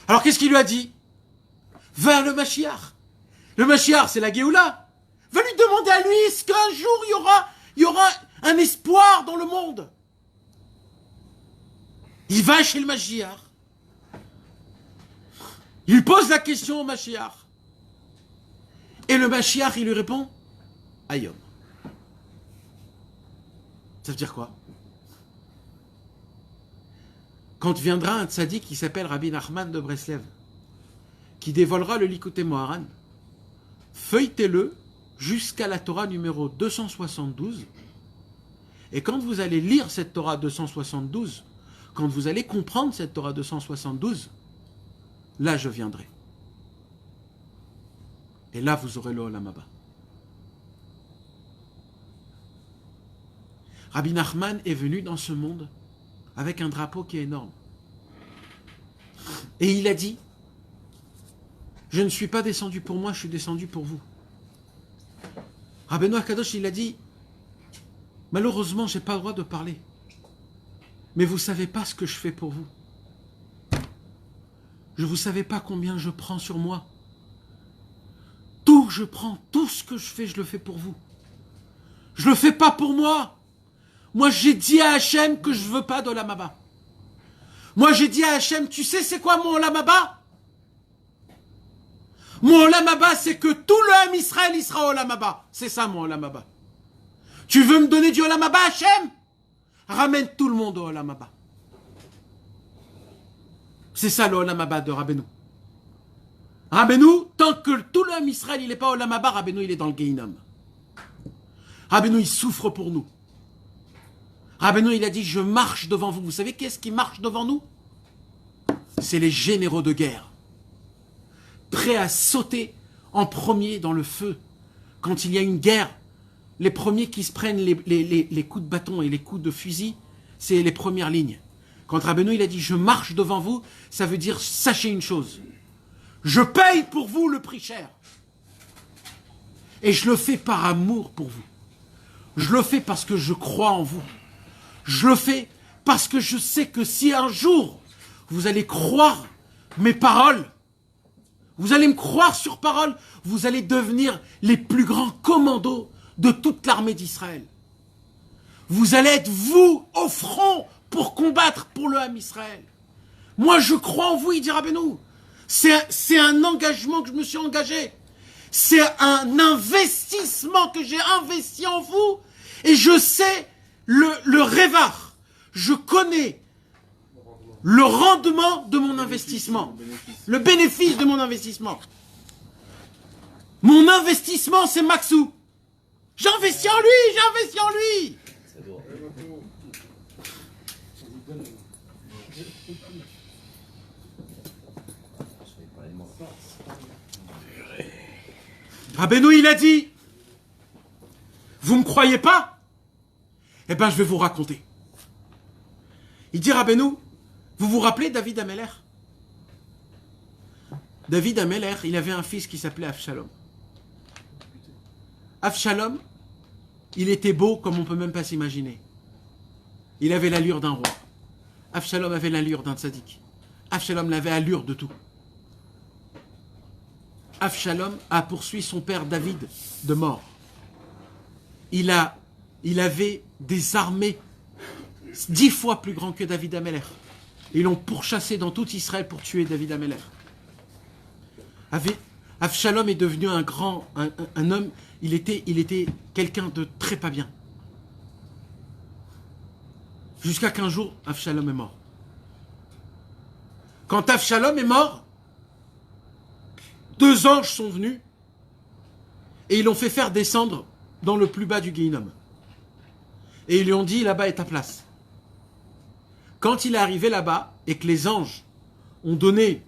Speaker 5: Alors qu'est-ce qu'il lui a dit? Vers le Mashiach. Le Mashiach, c'est la Géoula. Va lui demander à lui, est-ce qu'un jour il y aura un espoir dans le monde? Il va chez le Mashiach. Il lui pose la question au Mashiach. Et le Mashiach, il lui répond, Ayom. Ça veut dire quoi? Quand viendra un tzaddik qui s'appelle Rabbi Nachman de Breslev, qui dévoilera le Likutei Moharan, feuilletez-le jusqu'à la Torah numéro 272. Et quand vous allez lire cette Torah 272, quand vous allez comprendre cette Torah 272, là je viendrai. Et là vous aurez le Olam Haba. Rabbi Nachman est venu dans ce monde avec un drapeau qui est énorme. Et il a dit, je ne suis pas descendu pour moi, je suis descendu pour vous. Rabbeinu HaKadosh, il a dit, malheureusement, je n'ai pas le droit de parler. Mais vous ne savez pas ce que je fais pour vous. Je ne savez pas combien je prends sur moi. Tout je prends, tout ce que je fais, je le fais pour vous. Je ne le fais pas pour moi. Moi, j'ai dit à Hachem que je ne veux pas d'Olam Haba. Moi, j'ai dit à Hachem, tu sais c'est quoi mon Olam Haba? Mon Olam Haba, c'est que tout le Ham Israël, il sera Olam Haba. C'est ça mon Olam Haba. Tu veux me donner du Olam Haba, Hachem? Ramène tout le monde au Olam Haba. C'est ça le Olam Haba de Rabbeinu. Rabbeinu, tant que tout le Ham Israël, il n'est pas Olam Haba, Rabbeinu, il est dans le Gehinnom. Rabbeinu, il souffre pour nous. Rabbeinu, il a dit, je marche devant vous. Vous savez qu'est-ce qui marche devant nous? C'est les généraux de guerre. Prêts à sauter en premier dans le feu. Quand il y a une guerre, les premiers qui se prennent les coups de bâton et les coups de fusil, c'est les premières lignes. Quand Rabbeinu, il a dit, je marche devant vous, ça veut dire, sachez une chose. Je paye pour vous le prix cher. Et je le fais par amour pour vous. Je le fais parce que je crois en vous. Je le fais parce que je sais que si un jour vous allez croire mes paroles, vous allez me croire sur parole, vous allez devenir les plus grands commandos de toute l'armée d'Israël. Vous allez être, vous, au front pour combattre pour le Ham Israël. Moi, je crois en vous, il dit Rabbeinu. C'est un engagement que je me suis engagé. C'est un investissement que j'ai investi en vous. Et je sais le révar. Je connais le rendement de mon investissement. Le bénéfice de mon investissement. Mon investissement, c'est Maxou. J'ai investi en lui. Rabbeinu, il a dit, vous me croyez pas? Eh ben, je vais vous raconter. Il dit, Rabbeinu, vous vous rappelez David Ameller? David Ameller, il avait un fils qui s'appelait Avshalom. Avshalom, il était beau comme on peut même pas s'imaginer. Il avait l'allure d'un roi. Avshalom avait l'allure d'un tzaddik. Avshalom avait l'allure de tout. Avshalom a poursuivi son père David de mort. Il avait des armées 10 fois plus grandes que David Ameller. Ils l'ont pourchassé dans tout Israël pour tuer David Ameller. Avshalom est devenu un homme, il était quelqu'un de très pas bien. Jusqu'à qu'un jour, Avshalom est mort. Quand Avshalom est mort, 2 anges sont venus et ils l'ont fait faire descendre dans le plus bas du Gehinnom. Et ils lui ont dit, là-bas est ta place. Quand il est arrivé là-bas et que les anges ont donné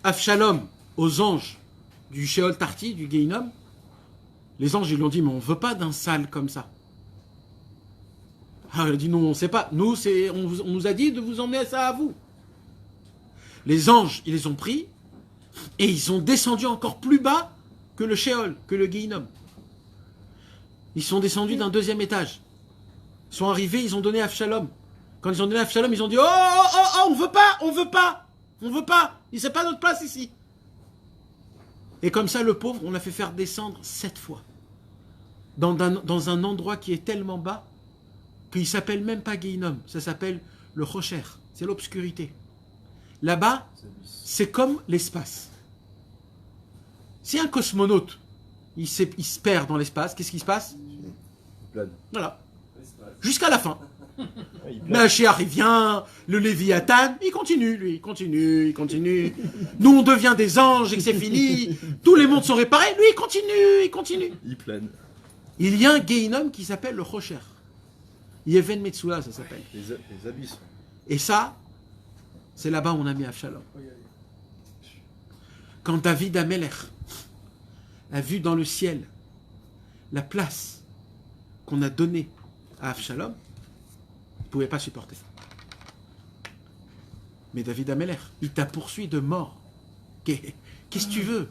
Speaker 5: Avshalom aux anges du Sheol Tarti, du Gehinnom, les anges ils lui ont dit mais on veut pas d'un sale comme ça. Ah, il a dit non, on sait pas. Nous, on nous a dit de vous emmener ça à vous. Les anges, ils les ont pris et ils sont descendus encore plus bas que le Sheol, que le Gehinnom. Ils sont descendus d'un deuxième étage. Ils sont arrivés, ils ont donné Avshalom. Quand ils ont donné Avshalom, ils ont dit oh, on veut pas, on veut pas, on veut pas. C'est pas notre place ici. Et comme ça, le pauvre, on l'a fait faire descendre 7 fois. Dans un endroit qui est tellement bas qu'il s'appelle même pas Gehinnom. Ça s'appelle le Rocher. C'est l'obscurité. Là-bas, c'est comme l'espace. Si un cosmonaute, il se perd dans l'espace, qu'est-ce qui se passe?
Speaker 3: Il plane.
Speaker 5: Voilà. Jusqu'à la fin.
Speaker 3: Ouais, il plane.
Speaker 5: Mashiach, il vient, le Léviathan, il continue, lui, il continue. Nous, on devient des anges et que c'est fini. Tous les mondes sont réparés, lui, il continue.
Speaker 3: Il plane.
Speaker 5: Il y a un Gehinnom qui s'appelle le Rocher. Yeven Metsula, ça s'appelle.
Speaker 3: Les abysses.
Speaker 5: Et ça, c'est là-bas où on a mis Avshalom. Quand David Amelech a vu dans le ciel la place qu'on a donnée à Avshalom, il ne pouvait pas supporter. Mais David Amelech, il t'a poursuivi de mort. Qu'est-ce que tu veux?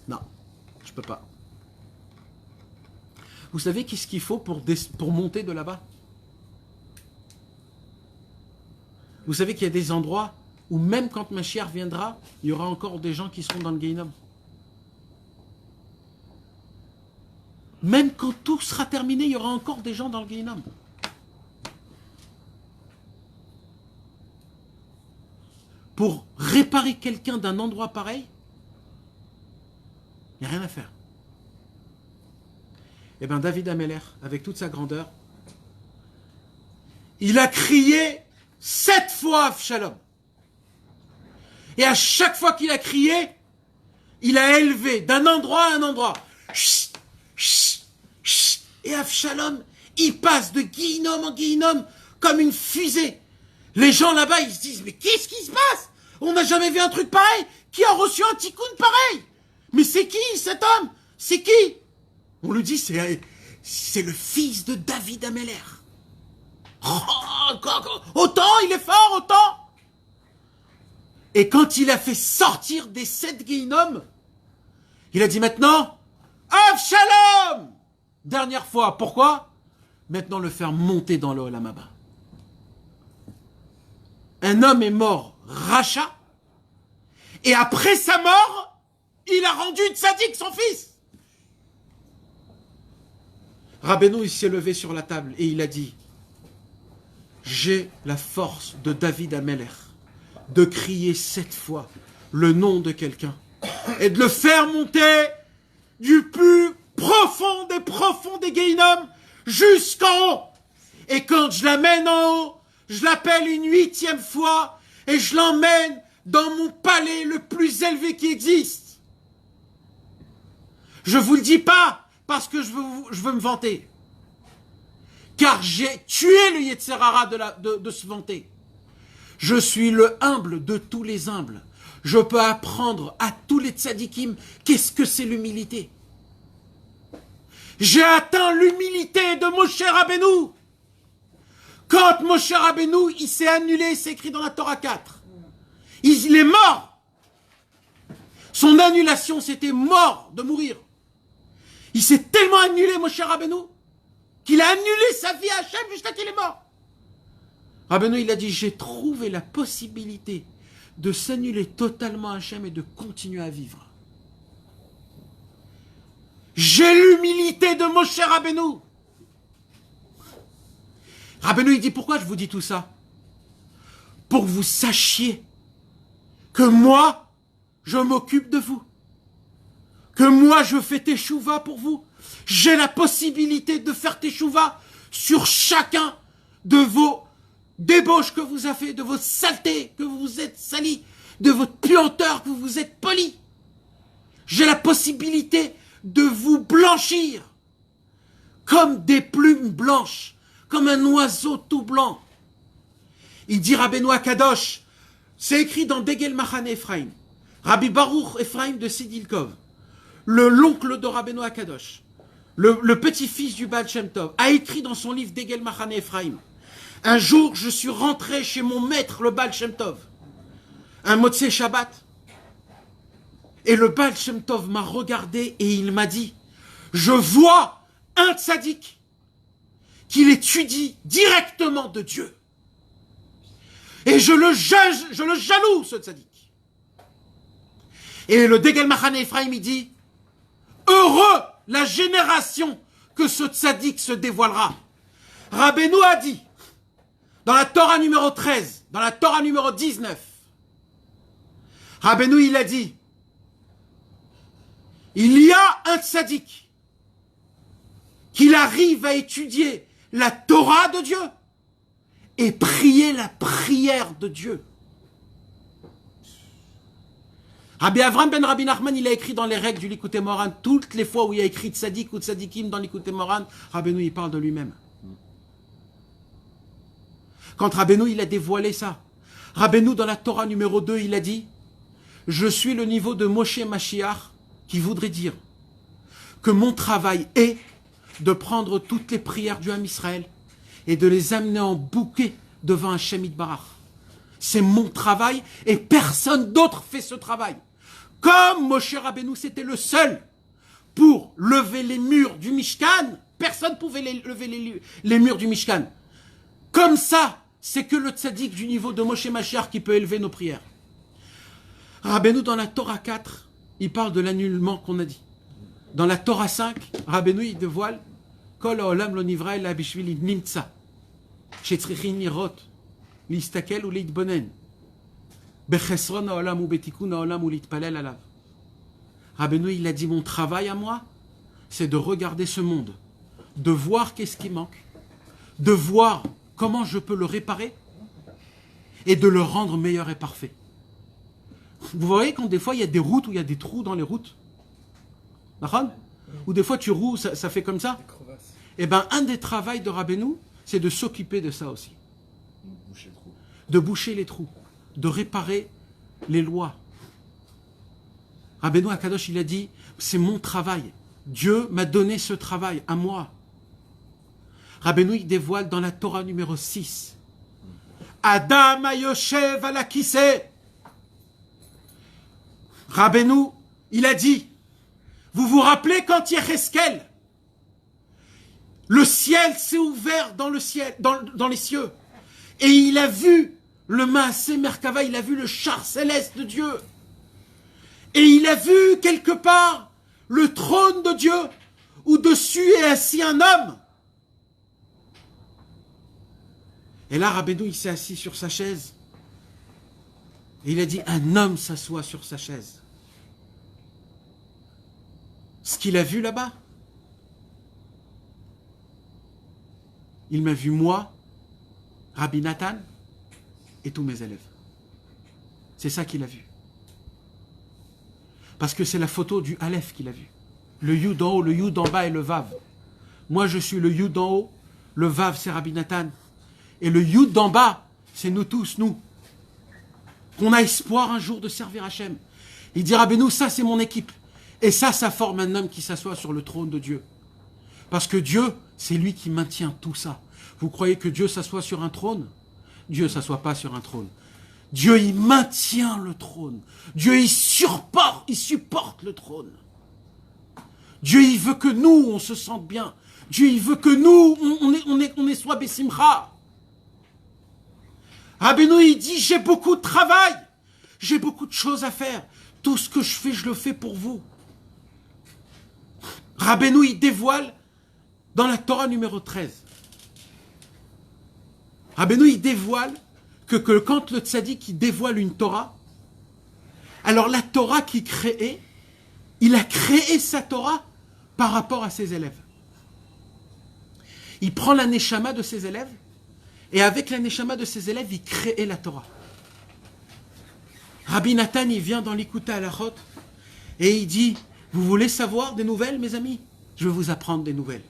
Speaker 5: Non, je peux pas. Vous savez qu'est-ce qu'il faut pour monter de là-bas? Vous savez qu'il y a des endroits où même quand Mashiach viendra, il y aura encore des gens qui seront dans le Gehinnom. Même quand tout sera terminé, il y aura encore des gens dans le Gehinnom. Pour réparer quelqu'un d'un endroit pareil, il n'y a rien à faire. Eh bien, David Amelech, avec toute sa grandeur, il a crié 7 fois Avshalom. Et à chaque fois qu'il a crié, il a élevé d'un endroit à un endroit. Chut, chut, chut. Et Avshalom, il passe de Gehinnom en Gehinnom comme une fusée. Les gens là-bas, ils se disent, mais qu'est-ce qui se passe? On n'a jamais vu un truc pareil. Qui a reçu un tikkun pareil? Mais c'est qui cet homme? C'est qui? On lui dit, c'est le fils de David Amelech. Autant, il est fort, autant. Et quand il a fait sortir des 7 Gehinnom, il a dit maintenant, Avshalom! Dernière fois, pourquoi? Maintenant le faire monter dans le Olam Haba. Un homme est mort, Racha, et après sa mort, il a rendu tzaddik son fils. Rabbeinu, il s'est levé sur la table et il a dit, j'ai la force de David Amelech de crier 7 fois le nom de quelqu'un et de le faire monter du plus profond des Gehinnom jusqu'en haut. Et quand je l'amène en haut, je l'appelle une 8e fois et je l'emmène dans mon palais le plus élevé qui existe. Je vous le dis pas parce que je veux me vanter. Car j'ai tué le Yetzer Hara de se vanter. Je suis le humble de tous les humbles. Je peux apprendre à tous les tzadikim qu'est-ce que c'est l'humilité. J'ai atteint l'humilité de Moshe Rabbeinu. Quand Moshe Rabbeinu, il s'est annulé, c'est écrit dans la Torah 4. Il est mort. Son annulation, c'était mort de mourir. Il s'est tellement annulé, Moshe Rabbeinu, qu'il a annulé sa vie à Hachem jusqu'à qu'il est mort. Rabbeinu, il a dit, j'ai trouvé la possibilité de s'annuler totalement à Hachem et de continuer à vivre. J'ai l'humilité de Moshe Rabbeinu. Rabbeinu, il dit, pourquoi je vous dis tout ça? Pour que vous sachiez que moi, je m'occupe de vous. Que moi, je fais teshuva pour vous. J'ai la possibilité de faire teshuva sur chacun de vos débauches que vous avez fait, de vos saletés que vous vous êtes salis, de votre puanteur que vous vous êtes poli. J'ai la possibilité de vous blanchir comme des plumes blanches, comme un oiseau tout blanc. Il dit Rabbeinu Kadosh, c'est écrit dans Degel Machane Ephraim, Rabbi Baruch Ephraim de Sidilkov. l'oncle de Rabbeinu Akadosh, le petit-fils du Baal Shem Tov, a écrit dans son livre Degel Machane Ephraim, un jour je suis rentré chez mon maître, le Baal Shem Tov, un Motzei Shabbat, et le Baal Shem Tov m'a regardé et il m'a dit, je vois un tzaddik qu'il étudie directement de Dieu. Et je le jaloux, ce tzaddik. Et le Degel Machane Ephraim, il dit, heureux la génération que ce tzaddik se dévoilera. Rabbeinu a dit, dans la Torah numéro 13, dans la Torah numéro 19, Rabbeinu il a dit, il y a un tzaddik qu'il arrive à étudier la Torah de Dieu et prier la prière de Dieu. Rabbi Avram ben Rabbi Nachman, il a écrit dans les règles du Likutei Moharan, toutes les fois où il y a écrit tzaddik ou tzaddikim dans Likutei Moharan, Rabbeinu il parle de lui-même. Quand Rabbeinu il a dévoilé ça, Rabbeinu dans la Torah numéro 2, il a dit, je suis le niveau de Moshe Mashiach, qui voudrait dire que mon travail est de prendre toutes les prières du Ham Israël et de les amener en bouquet devant Hashem Yitbarach. C'est mon travail et personne d'autre fait ce travail. Comme Moshe Rabbeinu, c'était le seul pour lever les murs du Mishkan, personne ne pouvait lever les murs du Mishkan. Comme ça, c'est que le tzaddik du niveau de Moshe Mashiach qui peut élever nos prières. Rabbeinu, dans la Torah 4, il parle de l'annulement qu'on a dit. Dans la Torah 5, Rabbeinu, il dévoile Kol haolam lo nivra ela bishvil nimtza, shetzrichin lirot, listakel ou litbonen, bechesron haolam ou betikun haolam ou litpalel alav. Rabbeinu, il a dit, mon travail à moi, c'est de regarder ce monde, de voir qu'est-ce qui manque, de voir comment je peux le réparer et de le rendre meilleur et parfait. Vous voyez quand des fois il y a des routes où il y a des trous dans les routes, ou des fois tu roules, ça fait comme ça. Et bien un des travaux de Rabbeinu, c'est de s'occuper de ça aussi. De boucher les trous, de réparer les lois. Rabbeinu Akadosh, il a dit, c'est mon travail. Dieu m'a donné ce travail à moi. Rabbeinu, il dévoile dans la Torah numéro 6. Adam Ayoshev Alakise. Rabbeinu, il a dit, vous vous rappelez quand Yecheskel, le ciel s'est ouvert dans le ciel, dans les cieux, et il a vu le Maaseh Merkava, il a vu le char céleste de Dieu, et il a vu quelque part le trône de Dieu, où dessus est assis un homme. Et là, Rabbeinu, il s'est assis sur sa chaise. Et il a dit, un homme s'assoit sur sa chaise. Ce qu'il a vu là-bas, il m'a vu moi, Rabbi Nathan, et tous mes élèves. C'est ça qu'il a vu. Parce que c'est la photo du Aleph qu'il a vu. Le Yud en haut, le Yud en bas et le Vav. Moi, je suis le Yud en haut, le Vav, c'est Rabbi Nathan. Et le Yud d'en bas, c'est nous tous, nous. Qu'on a espoir un jour de servir Hachem. Il dit, Rabbeinu, ça c'est mon équipe. Et ça forme un homme qui s'assoit sur le trône de Dieu. Parce que Dieu, c'est lui qui maintient tout ça. Vous croyez que Dieu s'assoit sur un trône? Dieu ne s'assoit pas sur un trône. Dieu, il maintient le trône. Dieu, il supporte le trône. Dieu, il veut que nous, on se sente bien. Dieu, il veut que nous, on est soit Bessimcha. Rabbeinu, il dit, j'ai beaucoup de travail, j'ai beaucoup de choses à faire. Tout ce que je fais, je le fais pour vous. Rabbeinu, il dévoile dans la Torah numéro 13. Rabbeinu, il dévoile que quand le tzaddik il dévoile une Torah, alors la Torah qu'il créait, il a créé sa Torah par rapport à ses élèves. Il prend la neshama de ses élèves, et avec la neshama de ses élèves, il créait la Torah. Rabbi Nathan, il vient dans l'Ikouta Halachot, et il dit, vous voulez savoir des nouvelles, mes amis? Je vais vous apprendre des nouvelles.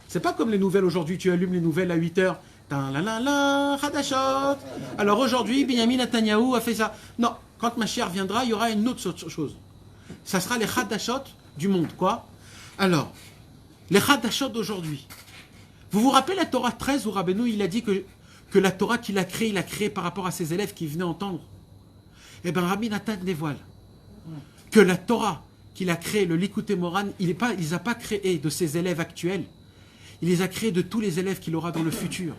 Speaker 5: C'est pas comme les nouvelles aujourd'hui, tu allumes les nouvelles à 8h, alors aujourd'hui, Benyamin Netanyahou a fait ça. Non, quand Mashiach viendra, il y aura une autre chose. Ça sera les Hadashot du monde, quoi. Alors, les Hadashot d'aujourd'hui. Vous vous rappelez la Torah 13 où Rabbeinu, il a dit que la Torah qu'il a créée, il a créée par rapport à ses élèves qui venaient entendre. Eh bien, Rabbi Nathan dévoile que la Torah qu'il a créée, le Likutei Moran, il ne les a pas créés de ses élèves actuels. Il les a créés de tous les élèves qu'il aura dans le futur.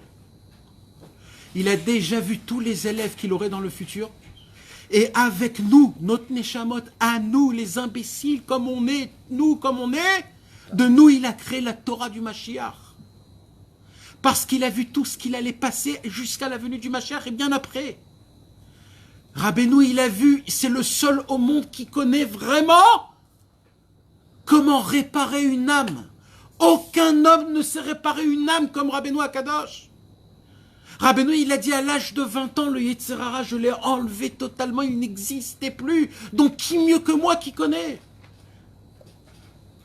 Speaker 5: Il a déjà vu tous les élèves qu'il aurait dans le futur. Et avec nous, notre Neshamot, à nous, les imbéciles, comme on est, de nous, il a créé la Torah du Mashiach. Parce qu'il a vu tout ce qu'il allait passer jusqu'à la venue du Mashiach et bien après. Rabbeinu, il a vu, c'est le seul au monde qui connaît vraiment comment réparer une âme. Aucun homme ne sait réparer une âme comme Rabbeinu Akadosh. Rabbeinu, il a dit à l'âge de 20 ans, le Yetzer Hara, je l'ai enlevé totalement, il n'existait plus. Donc qui mieux que moi qui connaît?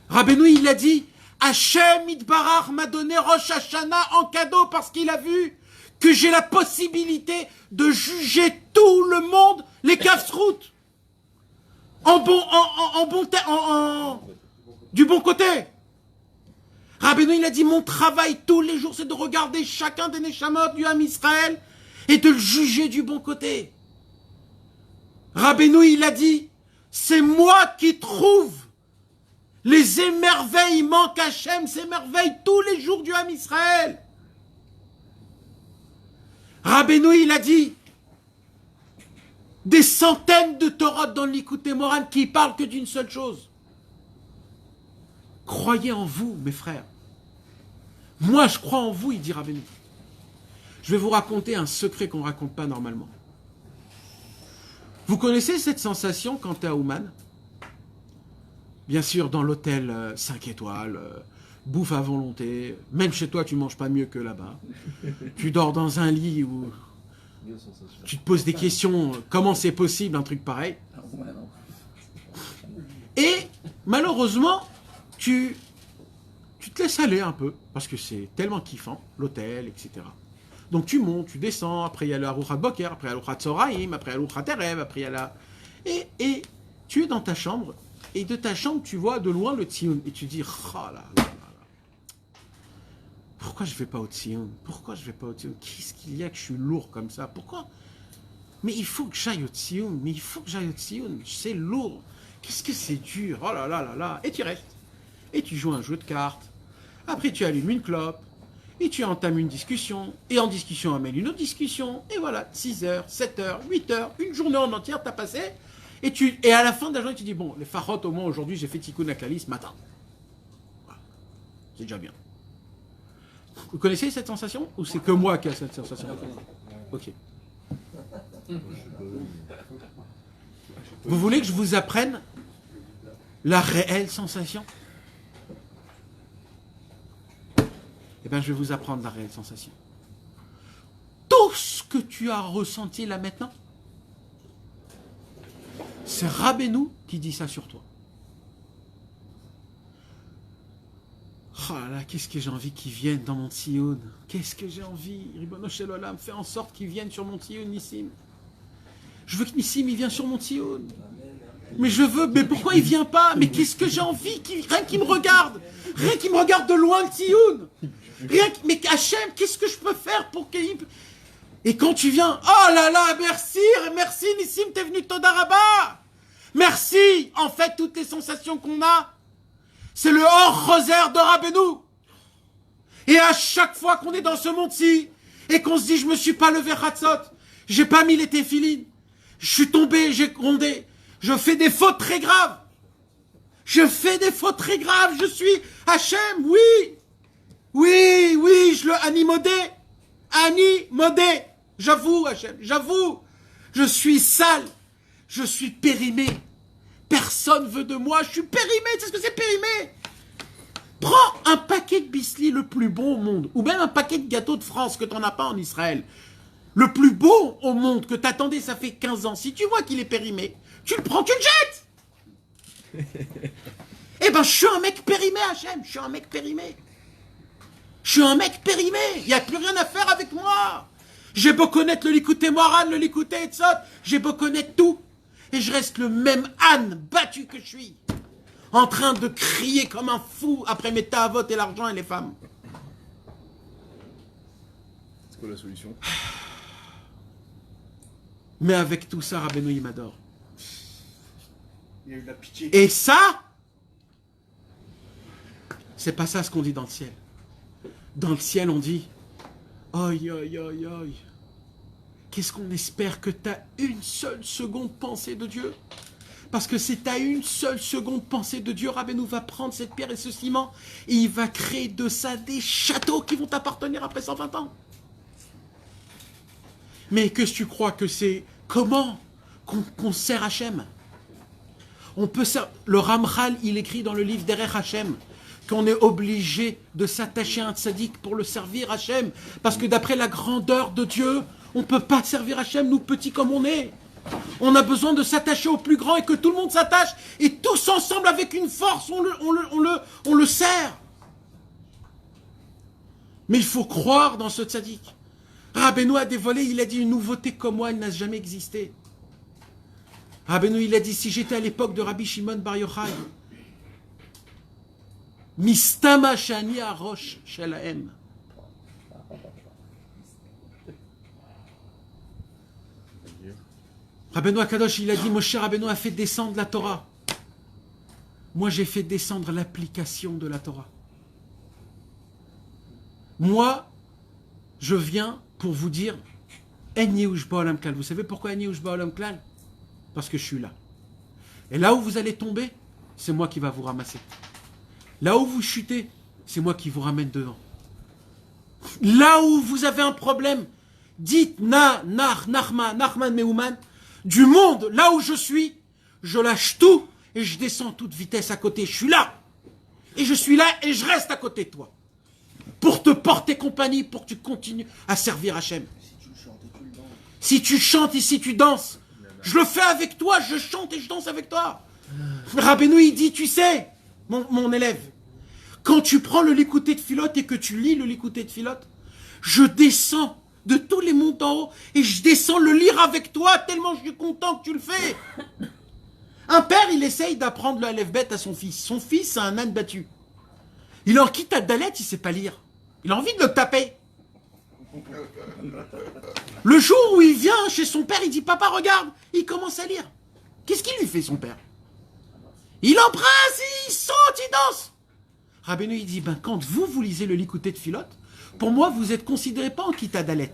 Speaker 5: Rabbeinu, il a dit, Hachem Itbarach m'a donné Rosh Hashanah en cadeau parce qu'il a vu que j'ai la possibilité de juger tout le monde, les Kafsrout, du bon côté. Rabbeinu, il a dit, mon travail tous les jours, c'est de regarder chacun des Neshamot du Ham Israël et de le juger du bon côté. Rabbeinu, il a dit, c'est moi qui trouve les émerveillements qu'Hachem s'émerveille tous les jours du Ham Israël. Rabbeinu, il a dit, des centaines de Torah dans le Likutei Moran qui parlent que d'une seule chose. Croyez en vous, mes frères. Moi, je crois en vous, il dit Rabbeinu. Je vais vous raconter un secret qu'on ne raconte pas normalement. Vous connaissez cette sensation quand tu es à Ouman? Bien sûr, dans l'hôtel 5 étoiles, bouffe à volonté. Même chez toi, tu ne manges pas mieux que là-bas. Tu dors dans un lit où tu te poses des questions. Comment c'est possible, un truc pareil? Et malheureusement, tu te laisses aller un peu, parce que c'est tellement kiffant, l'hôtel, etc. Donc tu montes, tu descends, après il y a la Aruchat Boker, après il y a l'Aruchat Tzoraïm, après il y a l'Aruchat Erev, après il y a la... Et tu es dans ta chambre, et de ta chambre, tu vois de loin le Tzion, et tu dis, oh là là là là. Pourquoi je ne vais pas au Tzion? Pourquoi je ne vais pas au Tzion? Qu'est-ce qu'il y a que je suis lourd comme ça? Pourquoi? Mais il faut que j'aille au Tzion, mais il faut que j'aille au Tzion, c'est lourd. Qu'est-ce que c'est dur? Oh là là là là. Et tu restes. Et tu joues un jeu de cartes. Après, tu allumes une clope. Et tu entames une discussion. Et en discussion, amène une autre discussion. Et voilà, 6 heures, 7 heures, 8 heures, une journée en entière, t'as passé. Et à la fin de la journée, tu dis, bon, les farot, au moins aujourd'hui, j'ai fait Tikkun Aklali ce matin. Voilà. C'est déjà bien. Vous connaissez cette sensation? Ou c'est que moi qui ai cette sensation? Ok. Vous voulez que je vous apprenne la réelle sensation? Eh bien, je vais vous apprendre la réelle sensation. Tout ce que tu as ressenti là maintenant, c'est Rabbeinu qui dit ça sur toi. Oh là là, qu'est-ce que j'ai envie qu'ils viennent dans mon Tzion. Qu'est-ce que j'ai envie. Ribono Shel Olam, fais en sorte qu'ils viennent sur mon Tzion, Nissim. Je veux que Nissim, il vienne sur mon Tzion. Mais je veux, mais pourquoi il vient pas? Mais qu'est-ce que j'ai envie rien qu'il me regarde. Rien qu'il me regarde de loin le Tzion. Mais Hachem, qu'est-ce que je peux faire pour qu'il... Et quand tu viens, oh là là, merci Nissim, t'es venu Toda Rabba. Merci. En fait, toutes les sensations qu'on a, c'est le Or Choser de Rabbeinu. Et à chaque fois qu'on est dans ce monde-ci, et qu'on se dit, je me suis pas levé Hatzot, j'ai pas mis les téphilines, je suis tombé, j'ai grondé, je fais des fautes très graves. Je suis Hachem, oui, je le animodé, j'avoue Hachem, je suis sale, je suis périmé, personne veut de moi, je suis périmé, tu sais ce que c'est périmé? Prends un paquet de biscuits le plus bon au monde, ou même un paquet de gâteaux de France que tu n'en as pas en Israël, le plus beau au monde, que t'attendais ça fait 15 ans, si tu vois qu'il est périmé, tu le prends, tu le jettes. Eh ben, je suis un mec périmé, Hachem, je suis un mec périmé, il n'y a plus rien à faire avec moi. J'ai beau connaître le Likutei Moran, le Likutei Etzot, j'ai beau connaître tout, et je reste le même âne battu que je suis, en train de crier comme un fou après mes ta'avot et l'argent et les femmes.
Speaker 3: C'est quoi la solution?
Speaker 5: Mais avec tout ça, Rabbeinu, il m'adore.
Speaker 1: Il y a eu de la pitié.
Speaker 5: Et ça, c'est pas ça ce qu'on dit dans le ciel. Dans le ciel, on dit, aïe, aïe, aïe, aïe. Qu'est-ce qu'on espère que tu as une seule seconde pensée de Dieu? Parce que c'est à une seule seconde pensée de Dieu, Rabbeinu va prendre cette pierre et ce ciment et il va créer de ça des châteaux qui vont t'appartenir après 120 ans. Mais que tu crois que c'est comment qu'on sert Hachem? On peut le Ramchal, il écrit dans le livre d'Erech Hachem qu'on est obligé de s'attacher à un tzaddik pour le servir Hachem. Parce que d'après la grandeur de Dieu, on ne peut pas servir Hachem, nous petits comme on est. On a besoin de s'attacher au plus grand et que tout le monde s'attache. Et tous ensemble, avec une force, on le sert. Mais il faut croire dans ce tzaddik. Rabbeinu a dévoilé, il a dit une nouveauté comme moi, elle n'a jamais existé. Rabbeinu, il a dit, si j'étais à l'époque de Rabbi Shimon Bar Yochai, Mistama Shani Arosh Shelahem. Rabbeinu Akadosh, il a dit, Moshe Rabbeinu a fait descendre la Torah. Moi, j'ai fait descendre l'application de la Torah. Moi, je viens pour vous dire, En Yehush Ba'olam Klal. Vous savez pourquoi En Yehush Ba'olam Klal? Parce que je suis là. Et là où vous allez tomber, c'est moi qui va vous ramasser. Là où vous chutez, c'est moi qui vous ramène dedans. Là où vous avez un problème, dites Nachman Meuman, du monde, là où je suis, je lâche tout et je descends à toute vitesse à côté. Je suis là. Et je suis là et je reste à côté de toi. Pour te porter compagnie, pour que tu continues à servir Hachem. Si tu chantes et si tu danses, je le fais avec toi, je chante et je danse avec toi. Rabbeinu, il dit, tu sais, mon élève, quand tu prends le Likutei Tfilot et que tu lis le Likutei Tfilot, je descends de tous les monts en haut et je descends le lire avec toi tellement je suis content que tu le fais. Un père, il essaye d'apprendre le Aleph Bet à son fils. Son fils a un âne battu. Il en quitte à Dalet, il ne sait pas lire. Il a envie de le taper. Le jour où il vient chez son père, il dit, papa, regarde, il commence à lire. Qu'est-ce qu'il lui fait, son père? Il embrasse, il saute, il danse. Rabbeinu, il dit, ben, quand vous lisez le Likutei Tfilot, pour moi, vous êtes considérés pas en Kita Dalet.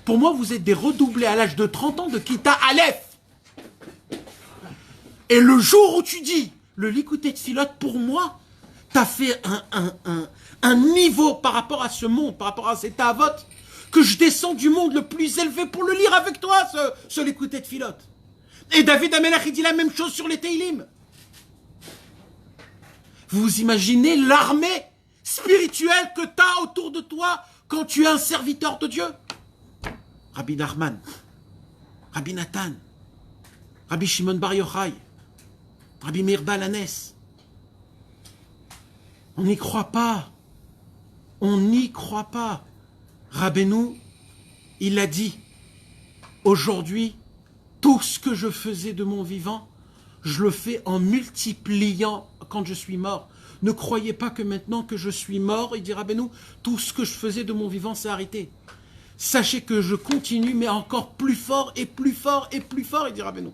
Speaker 5: Pour moi, vous êtes des redoublés à l'âge de 30 ans de Kita Aleph. Et le jour où tu dis, le Likutei Tfilot, pour moi, t'as fait un niveau par rapport à ce monde, par rapport à cet avot, que je descends du monde le plus élevé pour le lire avec toi, ce Likutei Tfilot. Et David Amelach, il dit la même chose sur les Teilim. Vous imaginez l'armée spirituelle que tu as autour de toi quand tu es un serviteur de Dieu? Rabbi Nachman, Rabbi Nathan, Rabbi Shimon Bar Yochai, Rabbi Meir Baal Hanès. On n'y croit pas. On n'y croit pas. Rabbeinu, il a dit, aujourd'hui, tout ce que je faisais de mon vivant, je le fais en multipliant quand je suis mort. Ne croyez pas que maintenant que je suis mort, il dit Rabbeinu, tout ce que je faisais de mon vivant s'est arrêté. Sachez que je continue, mais encore plus fort et plus fort et plus fort, il dit Rabbeinu.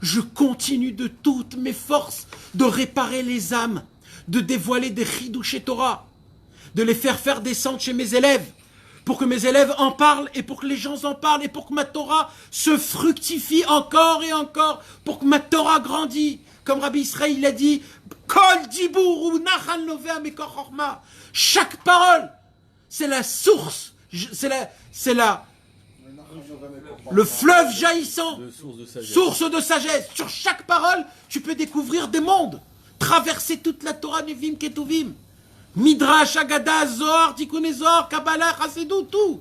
Speaker 5: Je continue de toutes mes forces de réparer les âmes, de dévoiler des Chidouché Torah, de les faire descendre chez mes élèves, pour que mes élèves en parlent et pour que les gens en parlent et pour que ma Torah se fructifie encore et encore, pour que ma Torah grandisse. Comme Rabbi Israël il a dit, Kol Dibour ou Nachal Novea Mekor Chorma. Chaque parole, c'est la source, le fleuve jaillissant, source de sagesse. Sur chaque parole, tu peux découvrir des mondes, traverser toute la Torah Nevim Ketuvim. Midrash, Agada, Zohar, Tikkun Zohar, Kabbalah, Chassidut, tout.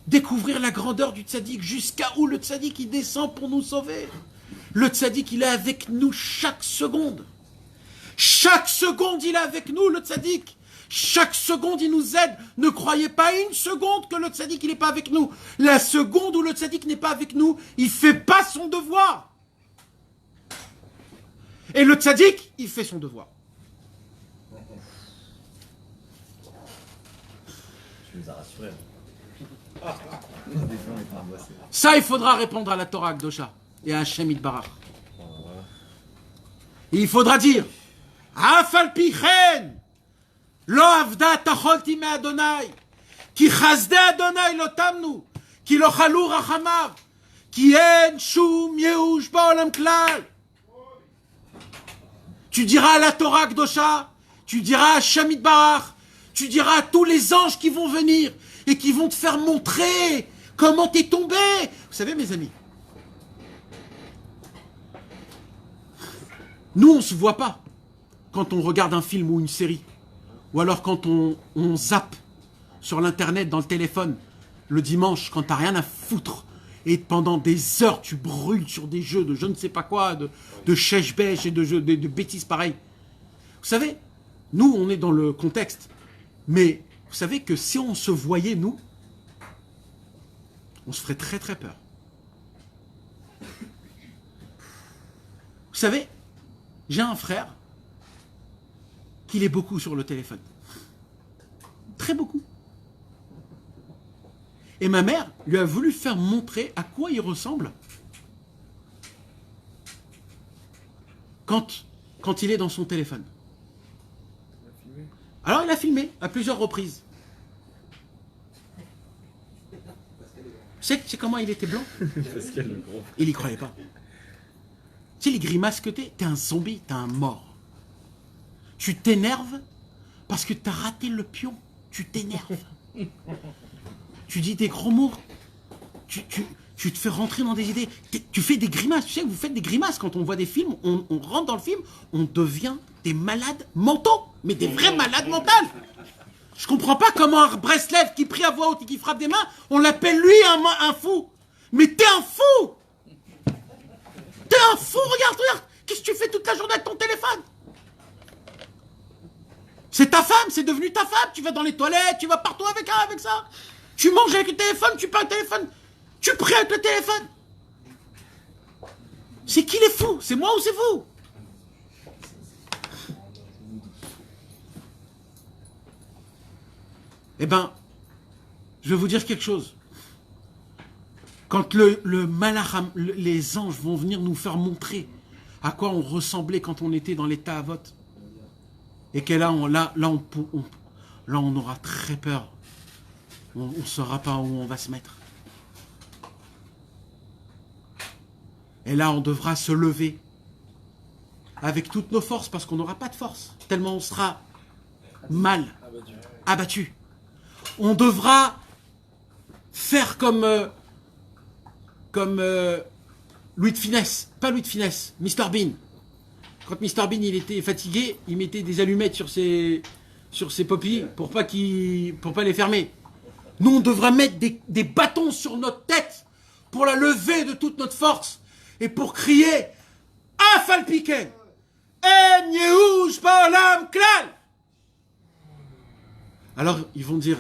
Speaker 5: Découvrir la grandeur du tzaddik, jusqu'à où le tzaddik il descend pour nous sauver. Le tzaddik il est avec nous chaque seconde. Chaque seconde il est avec nous, le tzaddik. Chaque seconde, il nous aide. Ne croyez pas une seconde que le tzaddik, il n'est pas avec nous. La seconde où le tzaddik n'est pas avec nous, il fait pas son devoir. Et le tzaddik, il fait son devoir.
Speaker 3: Tu nous as rassurés.
Speaker 5: Ça, il faudra répondre à la Torah Akdosha et à Hashem Yitbarach. Et il faudra dire Afal pichen lo avda tacholti me Adonai ki chasde Adonai lo tamnu ki lo chalu rachamav ki en shum yehush ba'olam klal. Tu diras à la Torah Akdosha, tu diras à Hashem Yitbarach, tu diras à tous les anges qui vont venir et qui vont te faire montrer comment t'es tombé. Vous savez, mes amis, nous, on ne se voit pas quand on regarde un film ou une série. Ou alors quand on zappe sur l'internet, dans le téléphone, le dimanche, quand t'as rien à foutre. Et pendant des heures, tu brûles sur des jeux de je ne sais pas quoi, de chèche-bêche et de bêtises pareilles. Vous savez, nous, on est dans le contexte. Mais vous savez que si on se voyait, nous, on se ferait très très peur. Vous savez, j'ai un frère qui est beaucoup sur le téléphone. Très beaucoup. Et ma mère lui a voulu faire montrer à quoi il ressemble quand il est dans son téléphone. Alors il a filmé à plusieurs reprises. Tu sais comment il était blanc? Il y croyait pas. Tu sais les grimaces que t'es un zombie, t'es un mort. Tu t'énerves parce que t'as raté le pion. Tu t'énerves. Tu dis des gros mots. Tu te fais rentrer dans des idées. Tu fais des grimaces. Tu sais que vous faites des grimaces quand on voit des films. On rentre dans le film. On devient des malades mentaux. Mais des vrais malades mentaux. Je comprends pas comment un Breslev qui prie à voix haute et qui frappe des mains, on l'appelle lui un fou. Mais t'es un fou. T'es un fou. Regarde. Qu'est-ce que tu fais toute la journée avec ton téléphone? C'est ta femme, c'est devenu ta femme. Tu vas dans les toilettes, tu vas partout avec ça. Tu manges avec le téléphone, tu parles au téléphone. Tu pries avec le téléphone. C'est qui les fous? C'est moi ou c'est vous? Eh ben, je vais vous dire quelque chose. Quand les anges vont venir nous faire montrer à quoi on ressemblait quand on était dans l'état à vote, et que là, on aura très peur. On ne saura pas où on va se mettre. Et là, on devra se lever avec toutes nos forces, parce qu'on n'aura pas de force, tellement on sera mal, abattu. On devra faire comme Louis de Finesse, pas Louis de Finesse, Mr Bean. Quand Mr Bean il était fatigué, il mettait des allumettes sur ses poppies pour pas les fermer. Nous, on devra mettre des bâtons sur notre tête pour la lever de toute notre force et pour crier Afal piken en yehush ba'olam klal. Alors, ils vont dire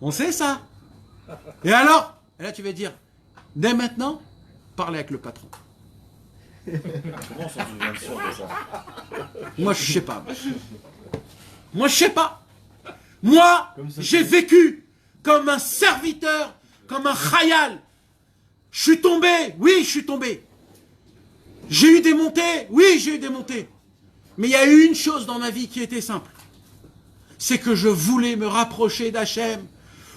Speaker 5: on sait ça. Et alors? Et là, tu vas dire dès maintenant, parlez avec le patron.
Speaker 3: Comment ça, tu viens de sûr de ça?
Speaker 5: Moi, je sais pas. Moi, je sais pas. Moi, j'ai vécu comme un serviteur, comme un khayal. Je suis tombé. Oui, je suis tombé. J'ai eu des montées. Oui, j'ai eu des montées. Mais il y a eu une chose dans ma vie qui était simple. C'est que je voulais me rapprocher d'Hachem.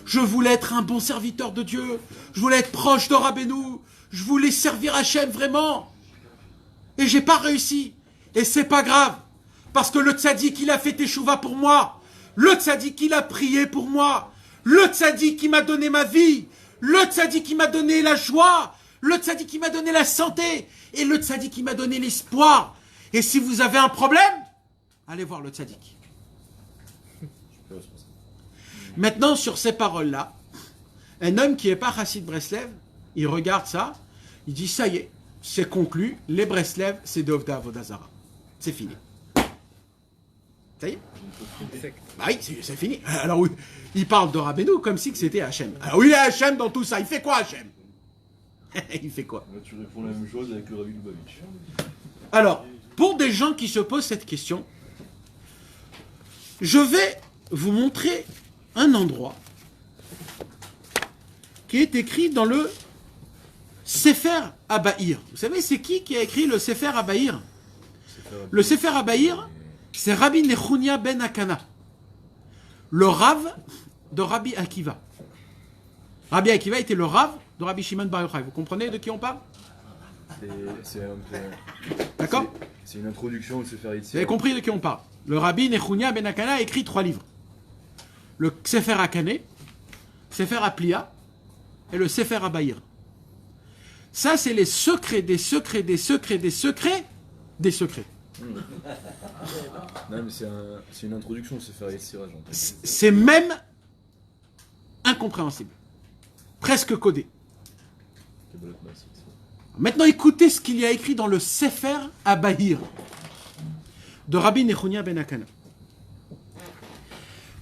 Speaker 5: Je voulais être un bon serviteur de Dieu. Je voulais être proche de Rabbeinu. Je voulais servir Hachem vraiment. Et j'ai pas réussi. Et c'est pas grave. Parce que le tzaddik, il a fait teshuva pour moi. Le tzaddik, il a prié pour moi. Le tzaddik, il m'a donné ma vie. Le tzaddik, il m'a donné la joie. Le tzaddik, il m'a donné la santé. Et le tzaddik, il m'a donné l'espoir. Et si vous avez un problème, allez voir le tzaddik. Maintenant, sur ces paroles-là, un homme qui n'est pas Chassid Breslev, il regarde ça, il dit ça y est, c'est conclu, les Breslev, c'est de Ovda Avodah Zara. C'est fini. Ça y est. Bah oui, c'est fini. Alors oui, il parle de Rabbeinu comme si que c'était Hachem. Alors oui, il est Hachem dans tout ça. Il fait quoi Hachem? Il fait quoi?
Speaker 3: Là, tu réponds la même chose avec le Rabbi Lubavitch.
Speaker 5: Alors, pour des gens qui se posent cette question, je vais vous montrer un endroit qui est écrit dans le Sefer Abaïr. Vous savez, c'est qui a écrit le Sefer Abaïr? Le Sefer Abaïr, c'est Rabbi Nechunia ben Akana, le Rav de Rabbi Akiva. Rabbi Akiva était le Rav de Rabbi Shimon Bar Yochai. Vous comprenez de qui on parle? D'accord?
Speaker 3: C'est une introduction au Sefer Yitzhak.
Speaker 5: Vous avez compris de qui on parle? Le Rabbi Nechunia ben Akana a écrit 3 livres. Le Sefer Akane, Sefer Aplia et le Sefer Abaïr. Ça, c'est les secrets des secrets des secrets des secrets des secrets.
Speaker 3: Non, mais c'est une introduction au Sefer Yitzhak.
Speaker 5: C'est même incompréhensible. Presque codé. Maintenant, écoutez ce qu'il y a écrit dans le Sefer Abaïr de Rabbi Nechunia ben Akana.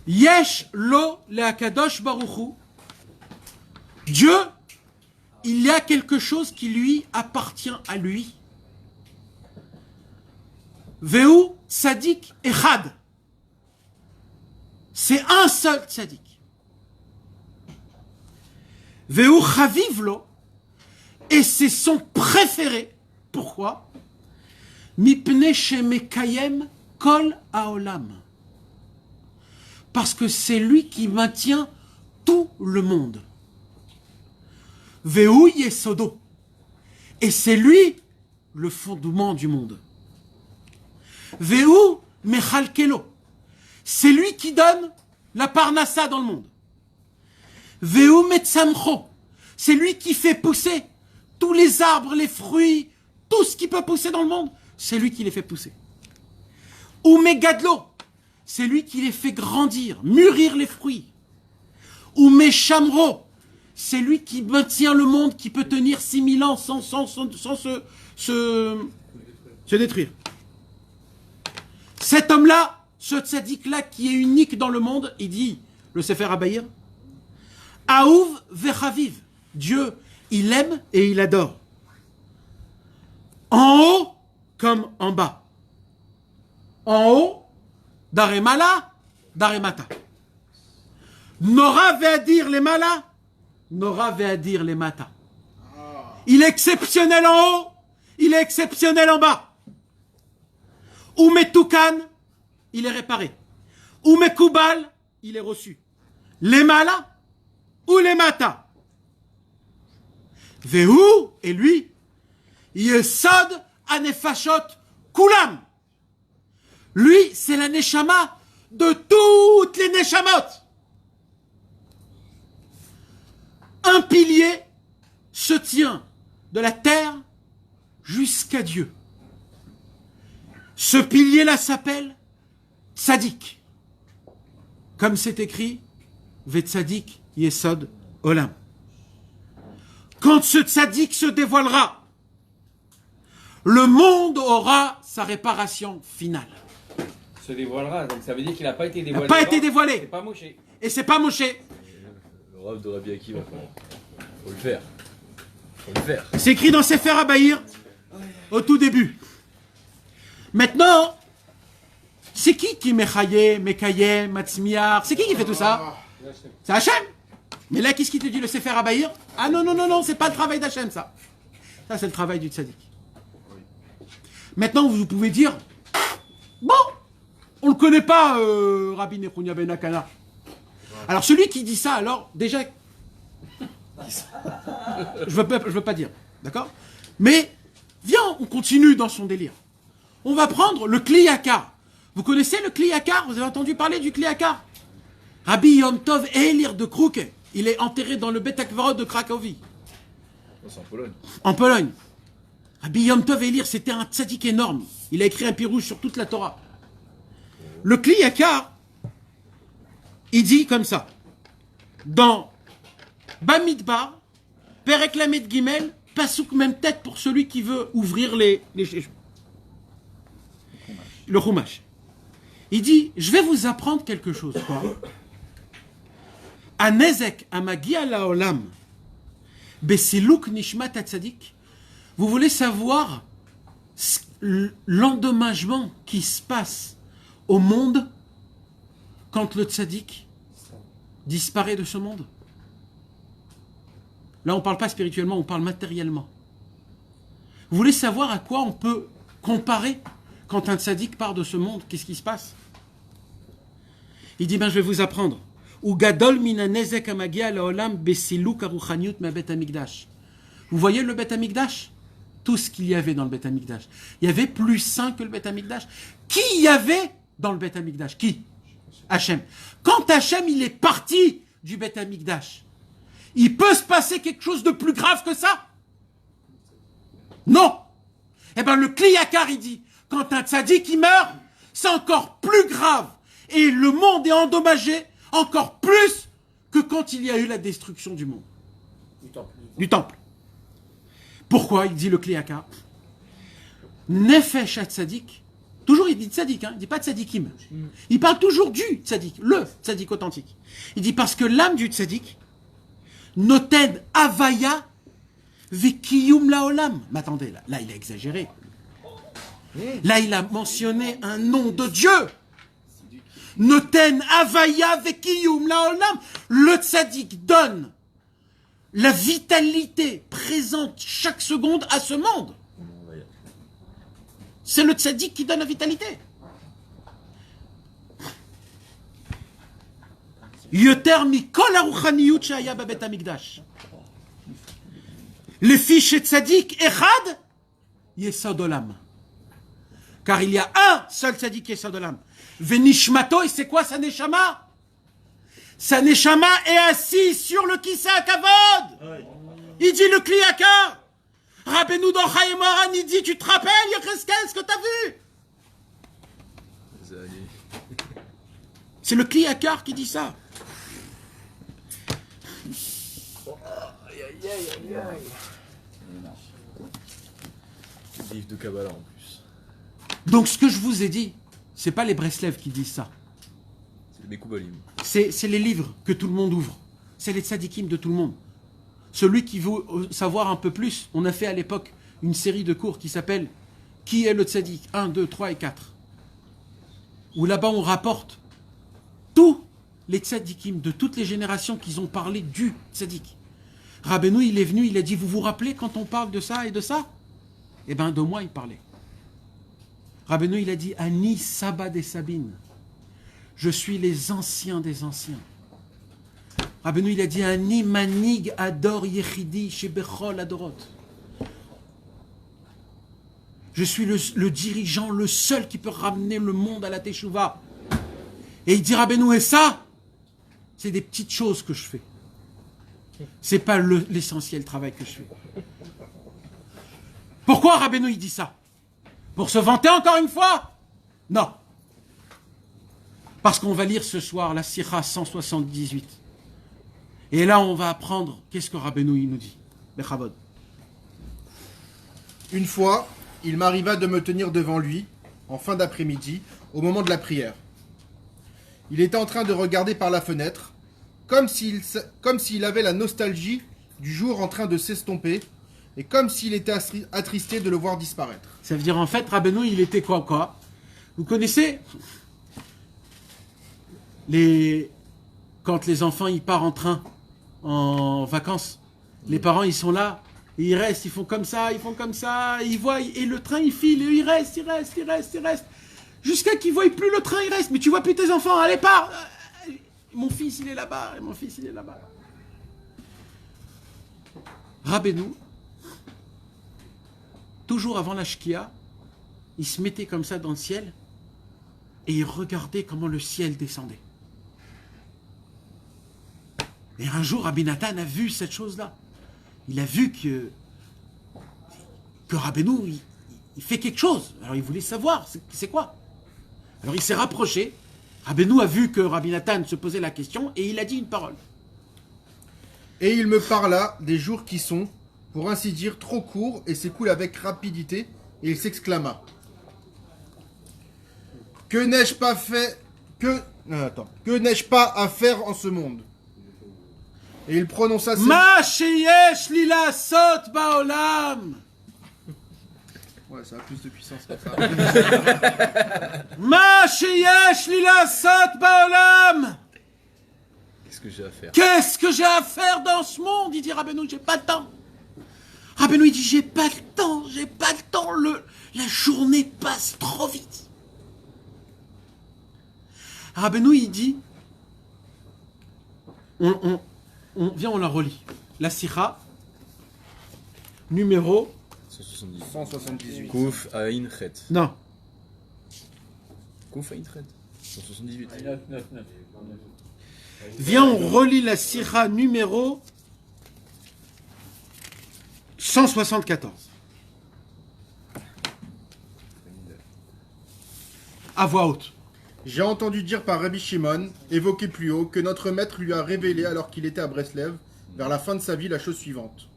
Speaker 5: Yesh lo le'akadosh baruchu. Dieu, il y a quelque chose qui lui appartient à lui. Veu tzadik echad. C'est un seul tzadik. Veu chaviv lo. Et c'est son préféré. Pourquoi? Mipne shemekayem kol haolam. Parce que c'est lui qui maintient tout le monde. Veu yesodo. Et c'est lui le fondement du monde. Veu mechalkelo. C'est lui qui donne la parnassa dans le monde. Veu metzamcho. C'est lui qui fait pousser tous les arbres, les fruits, tout ce qui peut pousser dans le monde. C'est lui qui les fait pousser. Ou megadlo. C'est lui qui les fait grandir, mûrir les fruits. Ou meshamro. C'est lui qui maintient le monde, qui peut tenir 6000 ans sans se détruire. Cet homme-là, ce tzaddik-là qui est unique dans le monde, il dit, le Sefer Abaïr, Aouv vechaviv. Dieu, il aime et il adore. En haut comme en bas. En haut, Daremala, Daremata. Nora veut dire les malas, Nora veut dire les mata. Il est exceptionnel en haut, il est exceptionnel en bas. Ou Metoukan, il est réparé. Ou Mekoubal, il est reçu. Les malas ou les mata. Vehu, et lui, Yesod Anefashot Kulam. Lui, c'est la neshama de toutes les neshamot. Un pilier se tient de la terre jusqu'à Dieu. Ce pilier-là s'appelle Tzadik. Comme c'est écrit, Vetzadik Yesod Olam. Quand ce Tzadik se dévoilera, le monde aura sa réparation finale.
Speaker 4: Se dévoilera, donc ça veut dire qu'il n'a pas été dévoilé.
Speaker 5: Il n'a pas été dévoilé.
Speaker 4: C'est pas Moshe.
Speaker 5: Et c'est pas Moshe.
Speaker 3: Le Rav de Rabbi Akiva, faut le faire. Faut le faire.
Speaker 5: C'est écrit dans Sefer Abaïr au tout début. Maintenant, c'est qui Mechaye, Mekaye, Matzmiar? C'est qui fait tout ça? C'est Hachem. Mais là, qu'est-ce qu'il te dit le Sefer Abaïr? Ah non, c'est pas le travail d'Hachem, ça. Ça, c'est le travail du tzaddik. Maintenant, vous pouvez dire, bon, on le connaît pas, Rabbi Nechunia ben Akana. Alors, celui qui dit ça, alors, déjà, je veux pas dire, d'accord? Mais, viens, on continue dans son délire. On va prendre le Kli Yakar. Vous connaissez le Kli Yakar? Vous avez entendu parler du Kli Yakar? Rabbi Yom Tov Elir de Kruke. Il est enterré dans le Bet Akvarot de Cracovie.
Speaker 3: C'est en Pologne.
Speaker 5: En Pologne. Rabbi Yom Tov Elir, c'était un tzaddik énorme. Il a écrit un pirouge sur toute la Torah. Le Kli Yakar, il dit comme ça. Dans Bamidbar, Perek Lamed Gimel, Pasouk même tête pour celui qui veut ouvrir le Chumash. Il dit, je vais vous apprendre quelque chose. Quoi? Anezek amagia laolam besiluk nishmat tzadik. Vous voulez savoir l'endommagement qui se passe au monde quand le tzaddik disparaît de ce monde? Là, on ne parle pas spirituellement, on parle matériellement. Vous voulez savoir à quoi on peut comparer quand un tzaddik part de ce monde? Qu'est-ce qui se passe? Il dit, je vais vous apprendre. Vous voyez le Bet Amikdash? Tout ce qu'il y avait dans le Bet Amikdash. Il y avait plus saint que le Bet Amikdash. Qui y avait dans le Bet Amikdash? Qui? Hachem. Quand Hachem il est parti du Bet Amikdash, il peut se passer quelque chose de plus grave que ça? Non. Eh bien le Kli Yakar il dit, quand un tzaddik il meurt, c'est encore plus grave. Et le monde est endommagé encore plus que quand il y a eu la destruction du monde. Du temple. Pourquoi? Il dit le Kli Yakar. Nefesh tzaddik. Toujours il dit tzaddik, il ne dit pas tzaddikim. Il parle toujours du tzaddik, le tzaddik authentique. Il dit parce que l'âme du tzaddik, noten avaya vekiyum laolam. Mais attendez, là il a exagéré. Là il a mentionné un nom de Dieu. Noten avaya vekiyum laolam. Le tzaddik donne la vitalité présente chaque seconde à ce monde. C'est le tzaddik qui donne la vitalité. Yoter mikol haruchaniyut shaya babet hamikdash. Les fiches tzaddik echad yesod olam. Car il y a un seul tzaddik yesod olam. Venishmato, et c'est quoi sa neshama? Sa neshama est assis sur le kissa kavod. Il dit le Kli Yakar. Rabbeinu dans Chaim Moharan, il dit, tu te rappelles, Yecheskel, ce que t'as vu? C'est le Kli Yakar qui dit ça.
Speaker 3: Livre de Kabbalah en plus.
Speaker 5: Donc ce que je vous ai dit, c'est pas les Breslev qui disent ça.
Speaker 3: C'est les Koubalim.
Speaker 5: C'est les livres que tout le monde ouvre. C'est les tzadikim de tout le monde. Celui qui veut savoir un peu plus, on a fait à l'époque une série de cours qui s'appelle « Qui est le tzaddik ?» 1, 2, 3 et 4. Où là-bas on rapporte tous les tzadikim de toutes les générations qui ont parlé du tzaddik. Rabbeinu, il est venu, il a dit « Vous vous rappelez quand on parle de ça et de ça ?» Eh bien, de moi, il parlait. Rabbeinu, il a dit « Ani Saba des Sabines. Je suis les anciens des anciens. » Rabbeinu, il a dit Ani manig ador yechidi shebechol adorot. Je suis le dirigeant, le seul qui peut ramener le monde à la teshuva. Et il dit Rabbeinu, et ça, c'est des petites choses que je fais. C'est pas l'essentiel travail que je fais. Pourquoi Rabbeinu il dit ça? Pour se vanter encore une fois? Non. Parce qu'on va lire ce soir la Sira 178. Et là, on va apprendre qu'est-ce que Rabbeinu il nous dit. Bechavod.
Speaker 1: Une fois, il m'arriva de me tenir devant lui, en fin d'après-midi, au moment de la prière. Il était en train de regarder par la fenêtre, comme s'il avait la nostalgie du jour en train de s'estomper, et comme s'il était attristé de le voir disparaître.
Speaker 5: Ça veut dire, en fait, Rabbeinu, il était quoi? Vous connaissez quand les enfants, ils partent en train, en vacances, les parents, ils sont là, et ils restent, ils font comme ça, ils voient, et le train, il file, et il reste. Jusqu'à qu'ils ne voient plus le train, il reste. Mais tu vois plus tes enfants, allez, pars. Mon fils, il est là-bas, Rabbeinu, toujours avant la Shkia, il se mettait comme ça dans le ciel, et il regardait comment le ciel descendait. Et un jour, Rabbi Nathan a vu cette chose-là. Il a vu que Rabbeinu, il fait quelque chose. Alors il voulait savoir, c'est quoi? Alors il s'est rapproché. Rabbeinu a vu que Rabbi Nathan se posait la question et il a dit une parole.
Speaker 1: Et il me parla des jours qui sont, pour ainsi dire, trop courts et s'écoulent avec rapidité, et il s'exclama. Que n'ai-je pas fait... Que n'ai-je pas à faire en ce monde? Et il prononça ces...
Speaker 5: Ma sheyesh li lasot ba'olam.
Speaker 1: Ouais, ça a plus de puissance que ça.
Speaker 5: Ma sheyesh li lasot ba'olam.
Speaker 3: Qu'est-ce que j'ai à faire?
Speaker 5: Qu'est-ce que j'ai à faire dans ce monde? Il dit Rabbeinu, j'ai pas le temps. Rabbeinu, il dit j'ai pas le temps. La journée passe trop vite. Rabbeinu, il dit, on la relit. La Sira, numéro
Speaker 1: 178.
Speaker 3: Kouf Aïn Chet.
Speaker 5: Non.
Speaker 3: Kouf Aïn Chet. 178.
Speaker 7: 9.
Speaker 5: Viens, on relit la Sira numéro 174. À voix haute.
Speaker 1: J'ai entendu dire par Rabbi Shimon, évoqué plus haut, que notre maître lui a révélé alors qu'il était à Breslev, vers la fin de sa vie, la chose suivante.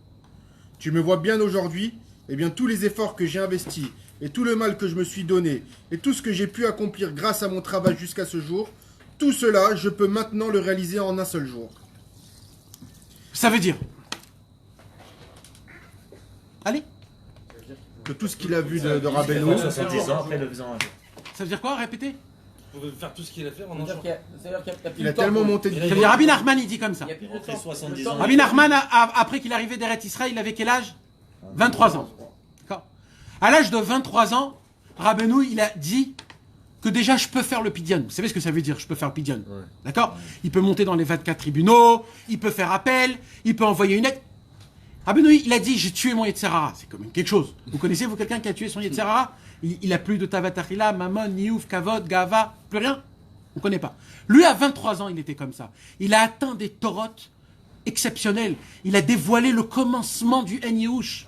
Speaker 1: Tu me vois bien aujourd'hui, eh bien tous les efforts que j'ai investis, et tout le mal que je me suis donné, et tout ce que j'ai pu accomplir grâce à mon travail jusqu'à ce jour, tout cela, je peux maintenant le réaliser en un seul jour.
Speaker 5: Ça veut dire. Allez.
Speaker 1: Que tout ce qu'il a vu de Rabbeinu,
Speaker 7: 70 ans après le faisant un jour.
Speaker 5: Ça veut dire quoi? Répétez.
Speaker 7: Pour faire tout ce qu'il a fait en un jour.
Speaker 1: il a tellement monté de
Speaker 5: Ça veut dire Rabbi Nachman, il dit comme ça.
Speaker 6: Il y a plus de
Speaker 7: Après
Speaker 6: temps.
Speaker 7: 70 ans.
Speaker 5: Rabbi Nachman, après qu'il arrivait d'Eretz Israël, il avait quel âge? 23 ans. D'accord. À l'âge de 23 ans, Rabbeinu, il a dit que déjà je peux faire le pidyon. Vous savez ce que ça veut dire, je peux faire le pidyon?
Speaker 3: Ouais.
Speaker 5: D'accord. Il peut monter dans les 24 tribunaux, il peut faire appel, il peut envoyer une lettre. Rabbeinu, il a dit j'ai tué mon Yetzerara. C'est quand même quelque chose. Vous connaissez, vous, quelqu'un qui a tué son Yetzerara? Il a plus de Tavatachila, Mammon, Niouf, Kavod, Gava, plus rien. On ne connaît pas. Lui, à 23 ans, il était comme ça. Il a atteint des torotes exceptionnelles. Il a dévoilé le commencement du En Yehush.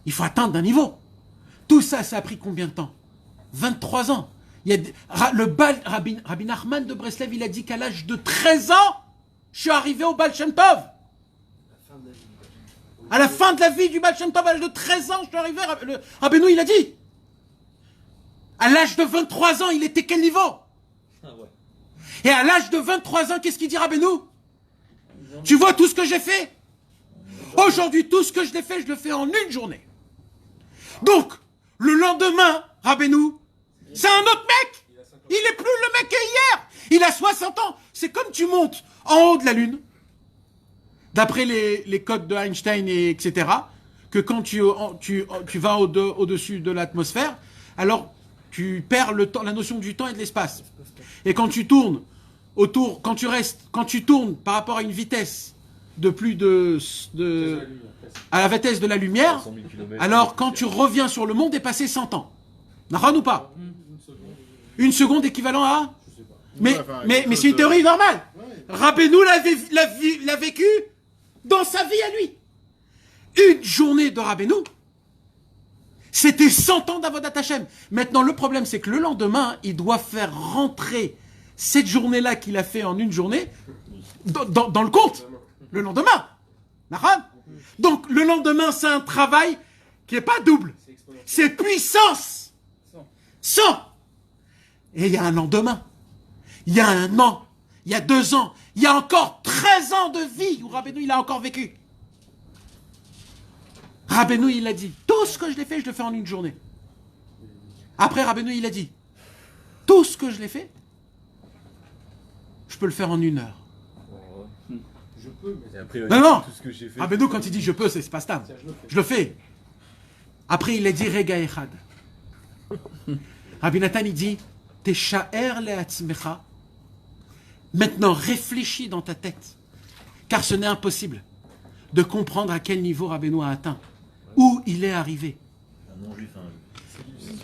Speaker 5: Il faut atteindre un niveau. Tout ça, ça a pris combien de temps? 23 ans. Il y a Rabbi Nachman de Breslev, il a dit qu'à l'âge de 13 ans, je suis arrivé au Baal Shem Tov. À la fin de la vie du Baal Shem Tov, à l'âge de 13 ans, je suis arrivé. Rabbeinu, il a dit. À l'âge de 23 ans, il était quel niveau?
Speaker 7: Ah ouais.
Speaker 5: Et à l'âge de 23 ans, qu'est-ce qu'il dit Rabbeinu? Tu vois tout ce que j'ai fait? Aujourd'hui, tout ce que je l'ai fait, je le fais en une journée. Donc, le lendemain, Rabbeinu, c'est un autre mec. Il est plus le mec qu'hier. Il a 60 ans. C'est comme tu montes en haut de la Lune, d'après les codes de Einstein, etc., que quand tu vas au-dessus de l'atmosphère, alors tu perds le temps, la notion du temps et de l'espace. Et quand tu tournes autour, quand tu tournes par rapport à une vitesse de plus à la vitesse de la lumière,
Speaker 3: 100 000 kilomètres.
Speaker 5: alors quand tu reviens sur le monde, est passé 100 ans. N'arrête ou pas? Une seconde équivalent à? Mais c'est une théorie normale. Rabbeinu l'a vécu dans sa vie à lui. Une journée de Rabbeinu, c'était 100 ans d'Avodat Hashem. Maintenant, le problème, c'est que le lendemain, il doit faire rentrer cette journée-là qu'il a fait en une journée dans le compte. Le lendemain. Donc, le lendemain, c'est un travail qui n'est pas double. C'est puissance. 100. Et il y a un lendemain. Il y a un an. Il y a 2 ans. Il y a encore 13 ans de vie où Rabbeinu, il a encore vécu. Rabbeinu, il a dit, tout ce que je l'ai fait, je le fais en une journée. Après, Rabbeinu, il a dit, tout ce que je l'ai fait, je peux le faire en 1 heure.
Speaker 2: Je peux, mais
Speaker 3: Et après,
Speaker 5: Non.
Speaker 3: tout ce que j'ai fait.
Speaker 5: Rabbeinu, quand il dit je peux, c'est pas stable. Je le fais. Après, il a dit Rega Echad. Rabbi Nathan, il dit Teshaer le'atzmecha. Maintenant, réfléchis dans ta tête. Car ce n'est impossible de comprendre à quel niveau Rabbeinu a atteint. Où il est arrivé.
Speaker 7: Un non-juif,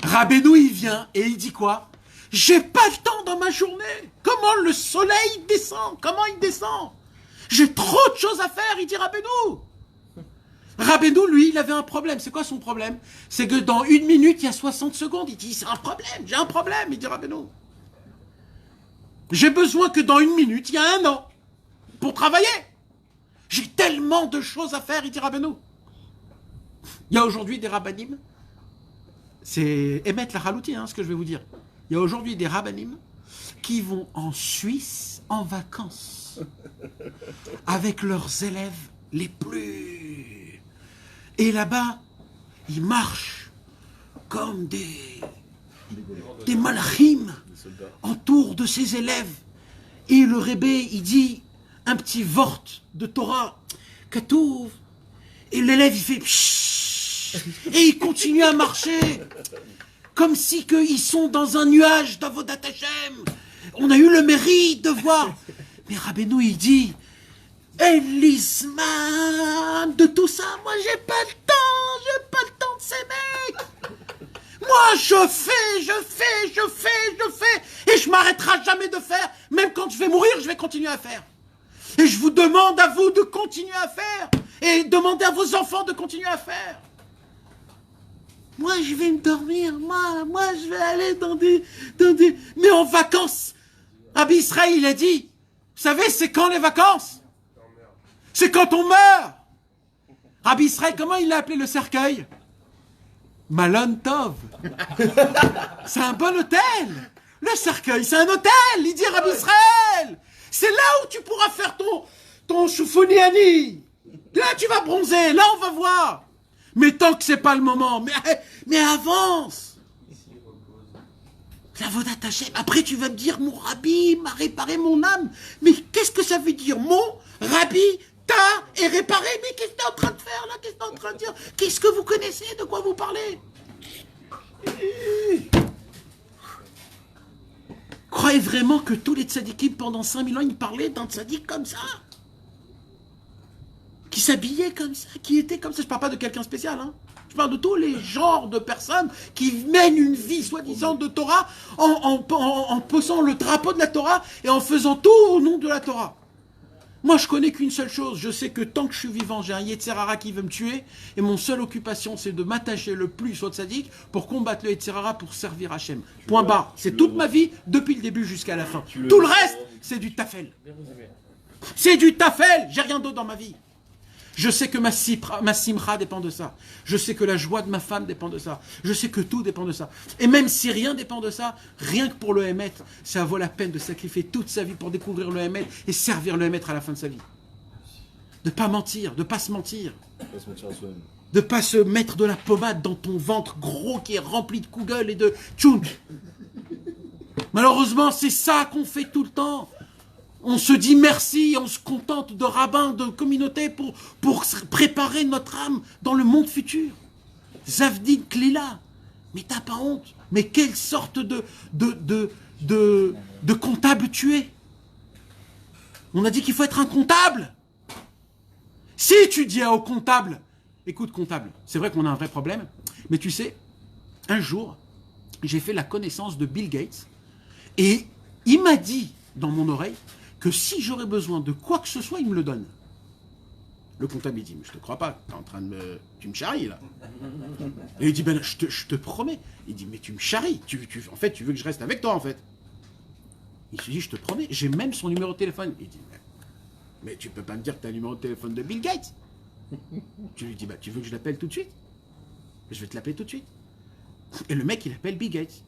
Speaker 5: Rabbeinu, il vient et il dit quoi? J'ai pas le temps dans ma journée. Comment le soleil descend? Comment il descend? J'ai trop de choses à faire, il dit Rabbeinu. Rabbeinu, lui, il avait un problème. C'est quoi son problème? C'est que dans 1 minute, il y a 60 secondes. Il dit, c'est un problème, j'ai un problème, il dit Rabbeinu. J'ai besoin que dans 1 minute, il y a 1 an pour travailler. J'ai tellement de choses à faire, il dit Rabbeinu. Il y a aujourd'hui des rabbanim. C'est émettre la halouti, ce que je vais vous dire. Il Il y a aujourd'hui des rabbinim qui vont en Suisse en vacances avec leurs élèves les plus. Et là-bas, ils marchent comme des malachim autour de ses élèves. Et le Rebbe, il dit un petit vort de Torah, Katouv, et l'élève, il fait pshhh, et il continue à marcher, comme si ils sont dans un nuage d'Avodat Hashem. On a eu le mérite de voir. Mais Rabbeinu, il dit, Elisman, de tout ça, moi j'ai pas le temps de ces mecs. Moi je fais, et je m'arrêterai jamais de faire, même quand je vais mourir, je vais continuer à faire. Et je vous demande à vous de continuer à faire, et demandez à vos enfants de continuer à faire. Moi je vais me dormir, moi je vais aller dans des... Mais en vacances, Rabbi Israël il a dit, vous savez c'est quand les vacances? C'est quand on meurt. Rabbi Israël, comment il a appelé le cercueil? Malon Tov. C'est un bon hôtel. Le cercueil, c'est un hôtel, il dit Rabbi Israël. C'est là où tu pourras faire ton choufoniani. Là, tu vas bronzer, là, on va voir. Mais tant que c'est pas le moment, mais avance. La Vodat Hashem. Après, tu vas me dire, mon Rabbi m'a réparé mon âme. Mais qu'est-ce que ça veut dire? Mon Rabbi t'a réparé. Mais qu'est-ce que tu es en train de faire là? Qu'est-ce que tu es en train de dire? Qu'est-ce que vous connaissez? De quoi vous parlez? Croyez vraiment que tous les tzadikim, pendant 5000 ans, ils parlaient d'un tzadik comme ça? Qui s'habillait comme ça, qui était comme ça. Je ne parle pas de quelqu'un spécial, hein. Je parle de tous les genres de personnes qui mènent une vie soi-disant de Torah en posant le drapeau de la Torah et en faisant tout au nom de la Torah. Moi, je connais qu'une seule chose. Je sais que tant que je suis vivant, j'ai un Yetzer Hara qui veut me tuer. Et mon seule occupation, c'est de m'attacher le plus au tzaddik pour combattre le Yetzer Hara pour servir Hachem. Point barre. C'est toute ma vie, depuis le début jusqu'à la fin. Tout le reste, c'est du tafel. C'est du tafel. J'ai rien d'autre dans ma vie. Je sais que ma simcha dépend de ça. Je sais que la joie de ma femme dépend de ça. Je sais que tout dépend de ça. Et même si rien dépend de ça, rien que pour le Hémet, ça vaut la peine de sacrifier toute sa vie pour découvrir le Hémet et servir le Hémet à la fin de sa vie. De pas mentir, de pas se mentir. De pas se mettre de la pommade dans ton ventre gros qui est rempli de Kugel et de tchounk. Malheureusement, c'est ça qu'on fait tout le temps. On se dit merci, on se contente de rabbins, de communautés pour préparer notre âme dans le monde futur. Zavdin Klila, mais t'as pas honte. Mais quelle sorte de comptable tu es? On a dit qu'il faut être un comptable. Si tu dis au comptable, écoute comptable, c'est vrai qu'on a un vrai problème, mais tu sais, un jour, j'ai fait la connaissance de Bill Gates et il m'a dit dans mon oreille que si j'aurais besoin de quoi que ce soit, il me le donne. Le comptable, il dit, mais je te crois pas, t'es en train de tu me charries, là. Et il dit, ben, je te promets. Il dit, mais tu me charries, en fait, tu veux que je reste avec toi, en fait. Il se dit, je te promets, j'ai même son numéro de téléphone. Il dit, mais tu peux pas me dire que t'as le numéro de téléphone de Bill Gates. Tu lui dis, bah, tu veux que je l'appelle tout de suite? Je vais te l'appeler tout de suite. Et le mec, il appelle Bill Gates.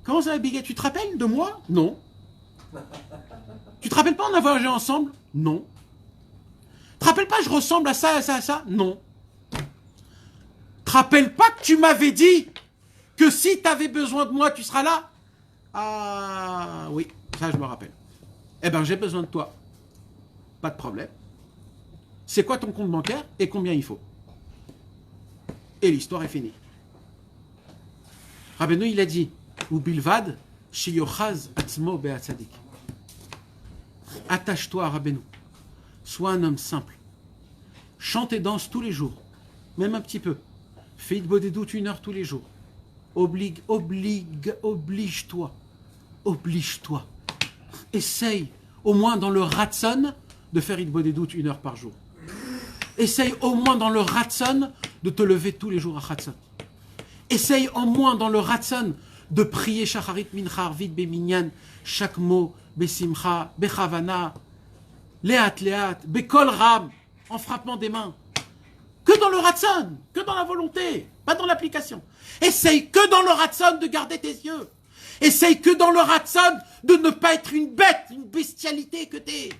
Speaker 5: Comment ça va, Bill Gates? Tu te rappelles de moi? Non. Tu te rappelles pas, on a voyagé ensemble? Non. Tu te rappelles pas, je ressemble à ça, à ça, à ça? Non. Tu te rappelles pas que tu m'avais dit que si tu avais besoin de moi, tu seras là? Ah oui, ça je me rappelle. Eh ben j'ai besoin de toi. Pas de problème. C'est quoi ton compte bancaire et combien il faut? Et l'histoire est finie. Rabbeinu il a dit, ou bilvad, shiyochaz atzmo be'atzadik. Attache-toi à Rabbeinu. Sois un homme simple. Chante et danse tous les jours. Même un petit peu. Fais de bodédout 1 heure tous les jours. Oblige-toi. Oblige-toi. Essaye, au moins dans le ratson, de faire Hit Bodédout 1 heure par jour. Essaye au moins dans le ratson de te lever tous les jours à Chatzot. Essaye au moins dans le ratson de prier Shacharit Mincha Arvit Beminyan, chaque mot, Besimcha, Bechavana, Leat, Bekol Ram, en frappant des mains. Que dans le ratson, que dans la volonté, pas dans l'application. Essaye que dans le ratson de garder tes yeux. Essaye que dans le Ratzon de ne pas être une bête, une bestialité que t'es.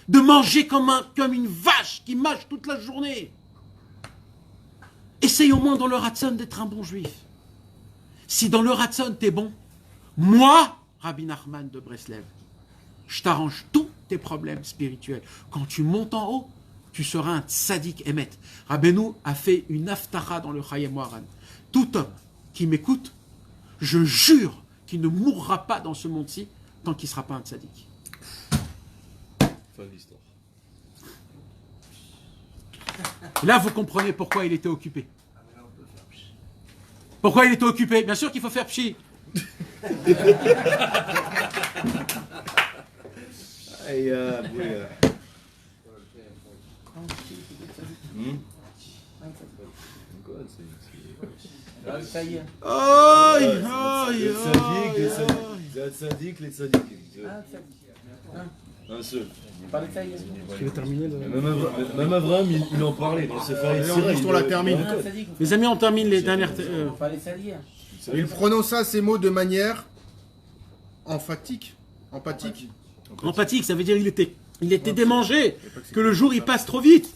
Speaker 5: De manger comme une vache qui mâche toute la journée. Essaye au moins dans le Ratzon d'être un bon juif. Si dans le Ratzon t'es bon, moi, Rabbi Nachman de Breslev, je t'arrange tous tes problèmes spirituels. Quand tu montes en haut, tu seras un tzaddik émet. Rabbeinu a fait une aftara dans le Chayem Moharan. Tout homme qui m'écoute, je jure qu'il ne mourra pas dans ce monde-ci tant qu'il ne sera pas un tzaddik.
Speaker 3: Fin de l'histoire.
Speaker 5: Là, vous comprenez pourquoi il était occupé. Pourquoi il était occupé? Bien sûr qu'il faut faire pchi.
Speaker 7: Ça y est.
Speaker 5: Aïe,
Speaker 3: Les tzaddik, les tzaddik. Un seul.
Speaker 7: Pas les ça y est.
Speaker 5: Tu veux terminer le...
Speaker 3: Même Abraham, il en parlait dans ses failles.
Speaker 1: On la termine.
Speaker 5: Les amis, on termine les dernières...
Speaker 7: Pas les salir.
Speaker 1: Il prononça ces mots de manière emphatique. Empathique.
Speaker 5: Empathique, ça veut dire il était démangé, que le jour il passe trop vite.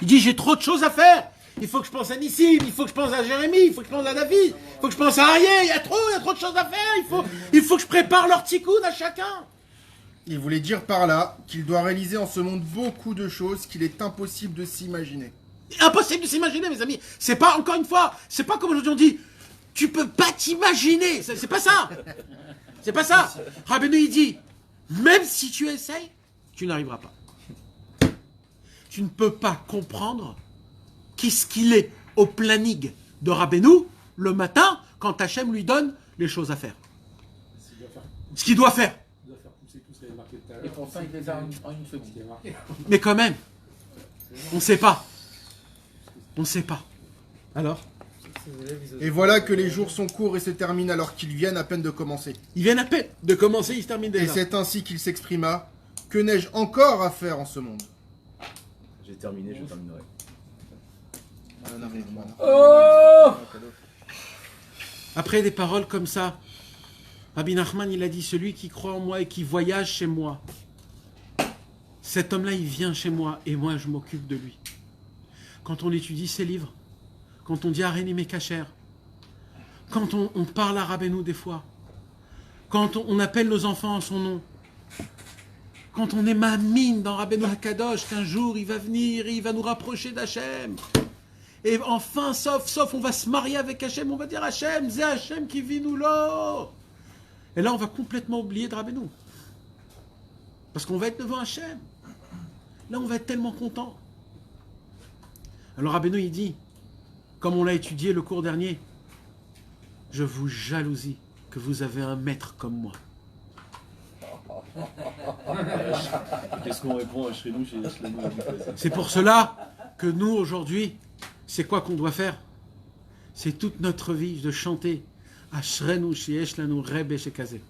Speaker 5: Il dit j'ai trop de choses à faire. Il faut que je pense à Nissim, il faut que je pense à Jérémie, il faut que je pense à David, il faut que je pense à Arié, il y a trop de choses à faire, il faut que je prépare leur tikkun à chacun.
Speaker 1: Il voulait dire par là qu'il doit réaliser en ce monde beaucoup de choses qu'il est impossible de s'imaginer.
Speaker 5: Impossible de s'imaginer, mes amis. C'est pas, encore une fois, c'est pas comme aujourd'hui on dit, tu peux pas t'imaginer. C'est pas ça. C'est pas ça. Rabbeinu il dit, même si tu essayes, tu n'arriveras pas. Tu ne peux pas comprendre qu'est-ce qu'il est au planning de Rabbeinu le matin quand Hachem lui donne les choses à faire. Ce qu'il doit faire.
Speaker 7: Et pour ça, il les a en une seconde.
Speaker 5: Mais quand même, on ne sait pas. On ne sait pas. Alors,
Speaker 1: Et voilà que les jours sont courts et se terminent alors qu'ils viennent à peine de commencer.
Speaker 5: ils viennent à peine de commencer, ils se terminent
Speaker 1: Et
Speaker 5: déjà.
Speaker 1: c'est ainsi qu'il s'exprima. Que n'ai-je encore à faire en ce monde?
Speaker 3: J'ai terminé, je terminerai.
Speaker 5: Après des paroles comme ça, Rabbi Nachman, il a dit, celui qui croit en moi et qui voyage chez moi, cet homme-là, il vient chez moi et moi, je m'occupe de lui. Quand on étudie ses livres, quand on dit Aréni Mekacher, quand on parle à Rabbeinu des fois, quand on appelle nos enfants en son nom, quand on est mamine dans Rabbeinu HaKadosh, qu'un jour il va venir et il va nous rapprocher d'Hachem. Et enfin, sauf, on va se marier avec Hachem, on va dire Hachem, c'est Hachem qui vit nous là. Et là, on va complètement oublier de Rabbeinu. Parce qu'on va être devant Hachem. Là, on va être tellement content. Alors Rabbeinu, il dit, comme on l'a étudié le cours dernier, je vous jalousie que vous avez un maître comme moi.
Speaker 3: Qu'est-ce qu'on répond à Shrenou chez Shlomo?
Speaker 5: C'est pour cela que nous, aujourd'hui, c'est quoi qu'on doit faire? C'est toute notre vie de chanter Ashrenu sheyesh lanu Rebbe shekazeh.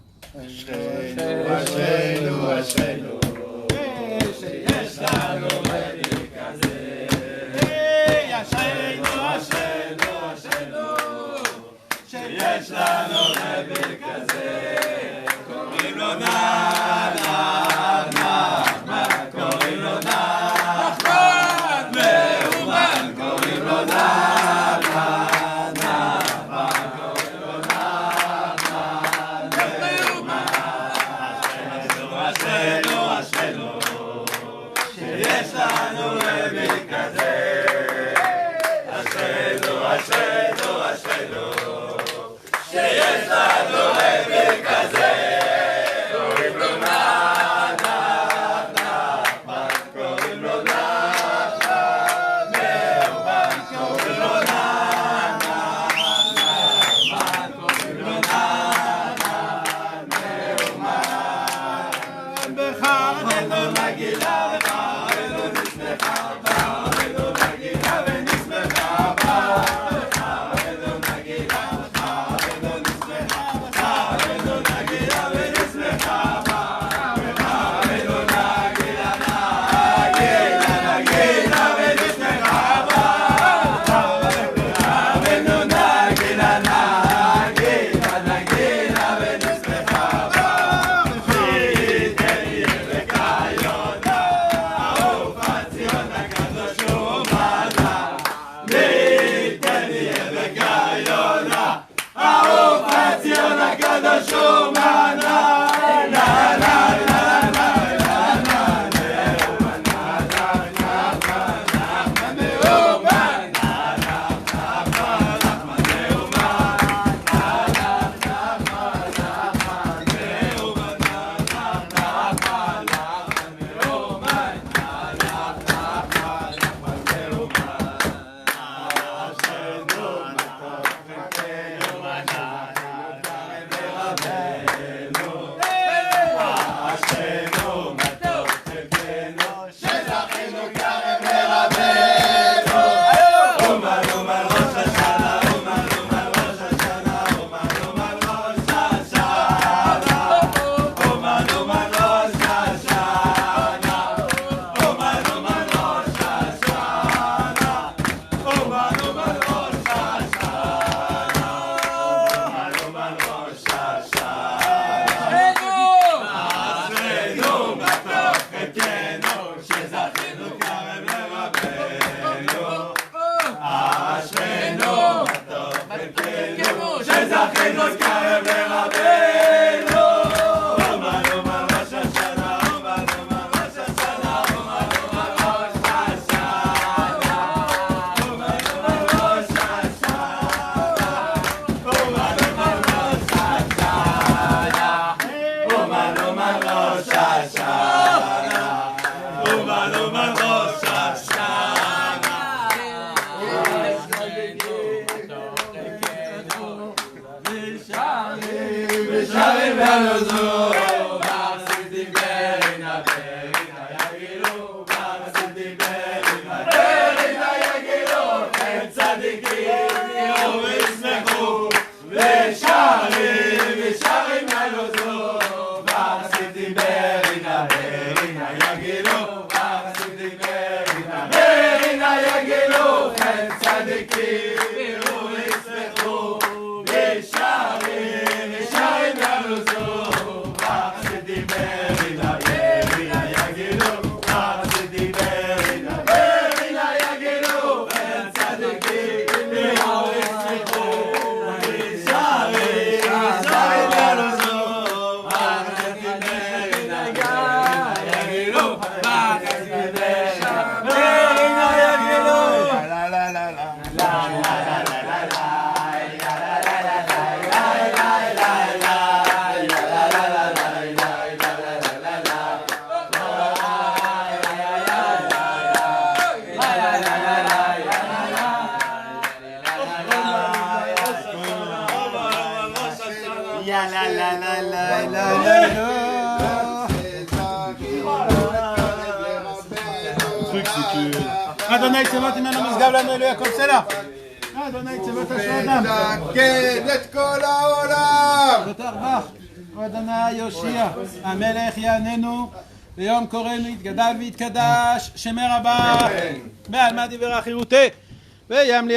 Speaker 5: אדוני צבאות ממנו משגב לנו אלוהי הכל סלע. אדוני צבאות השם.
Speaker 1: לתקן את כל העולם.
Speaker 5: ותרבח. אדוני יושיע. המלך יעננו. ביום קוראנו יתגדל ויתקדש. שמי רבה. בעלמא דיבר חירותי. וימלי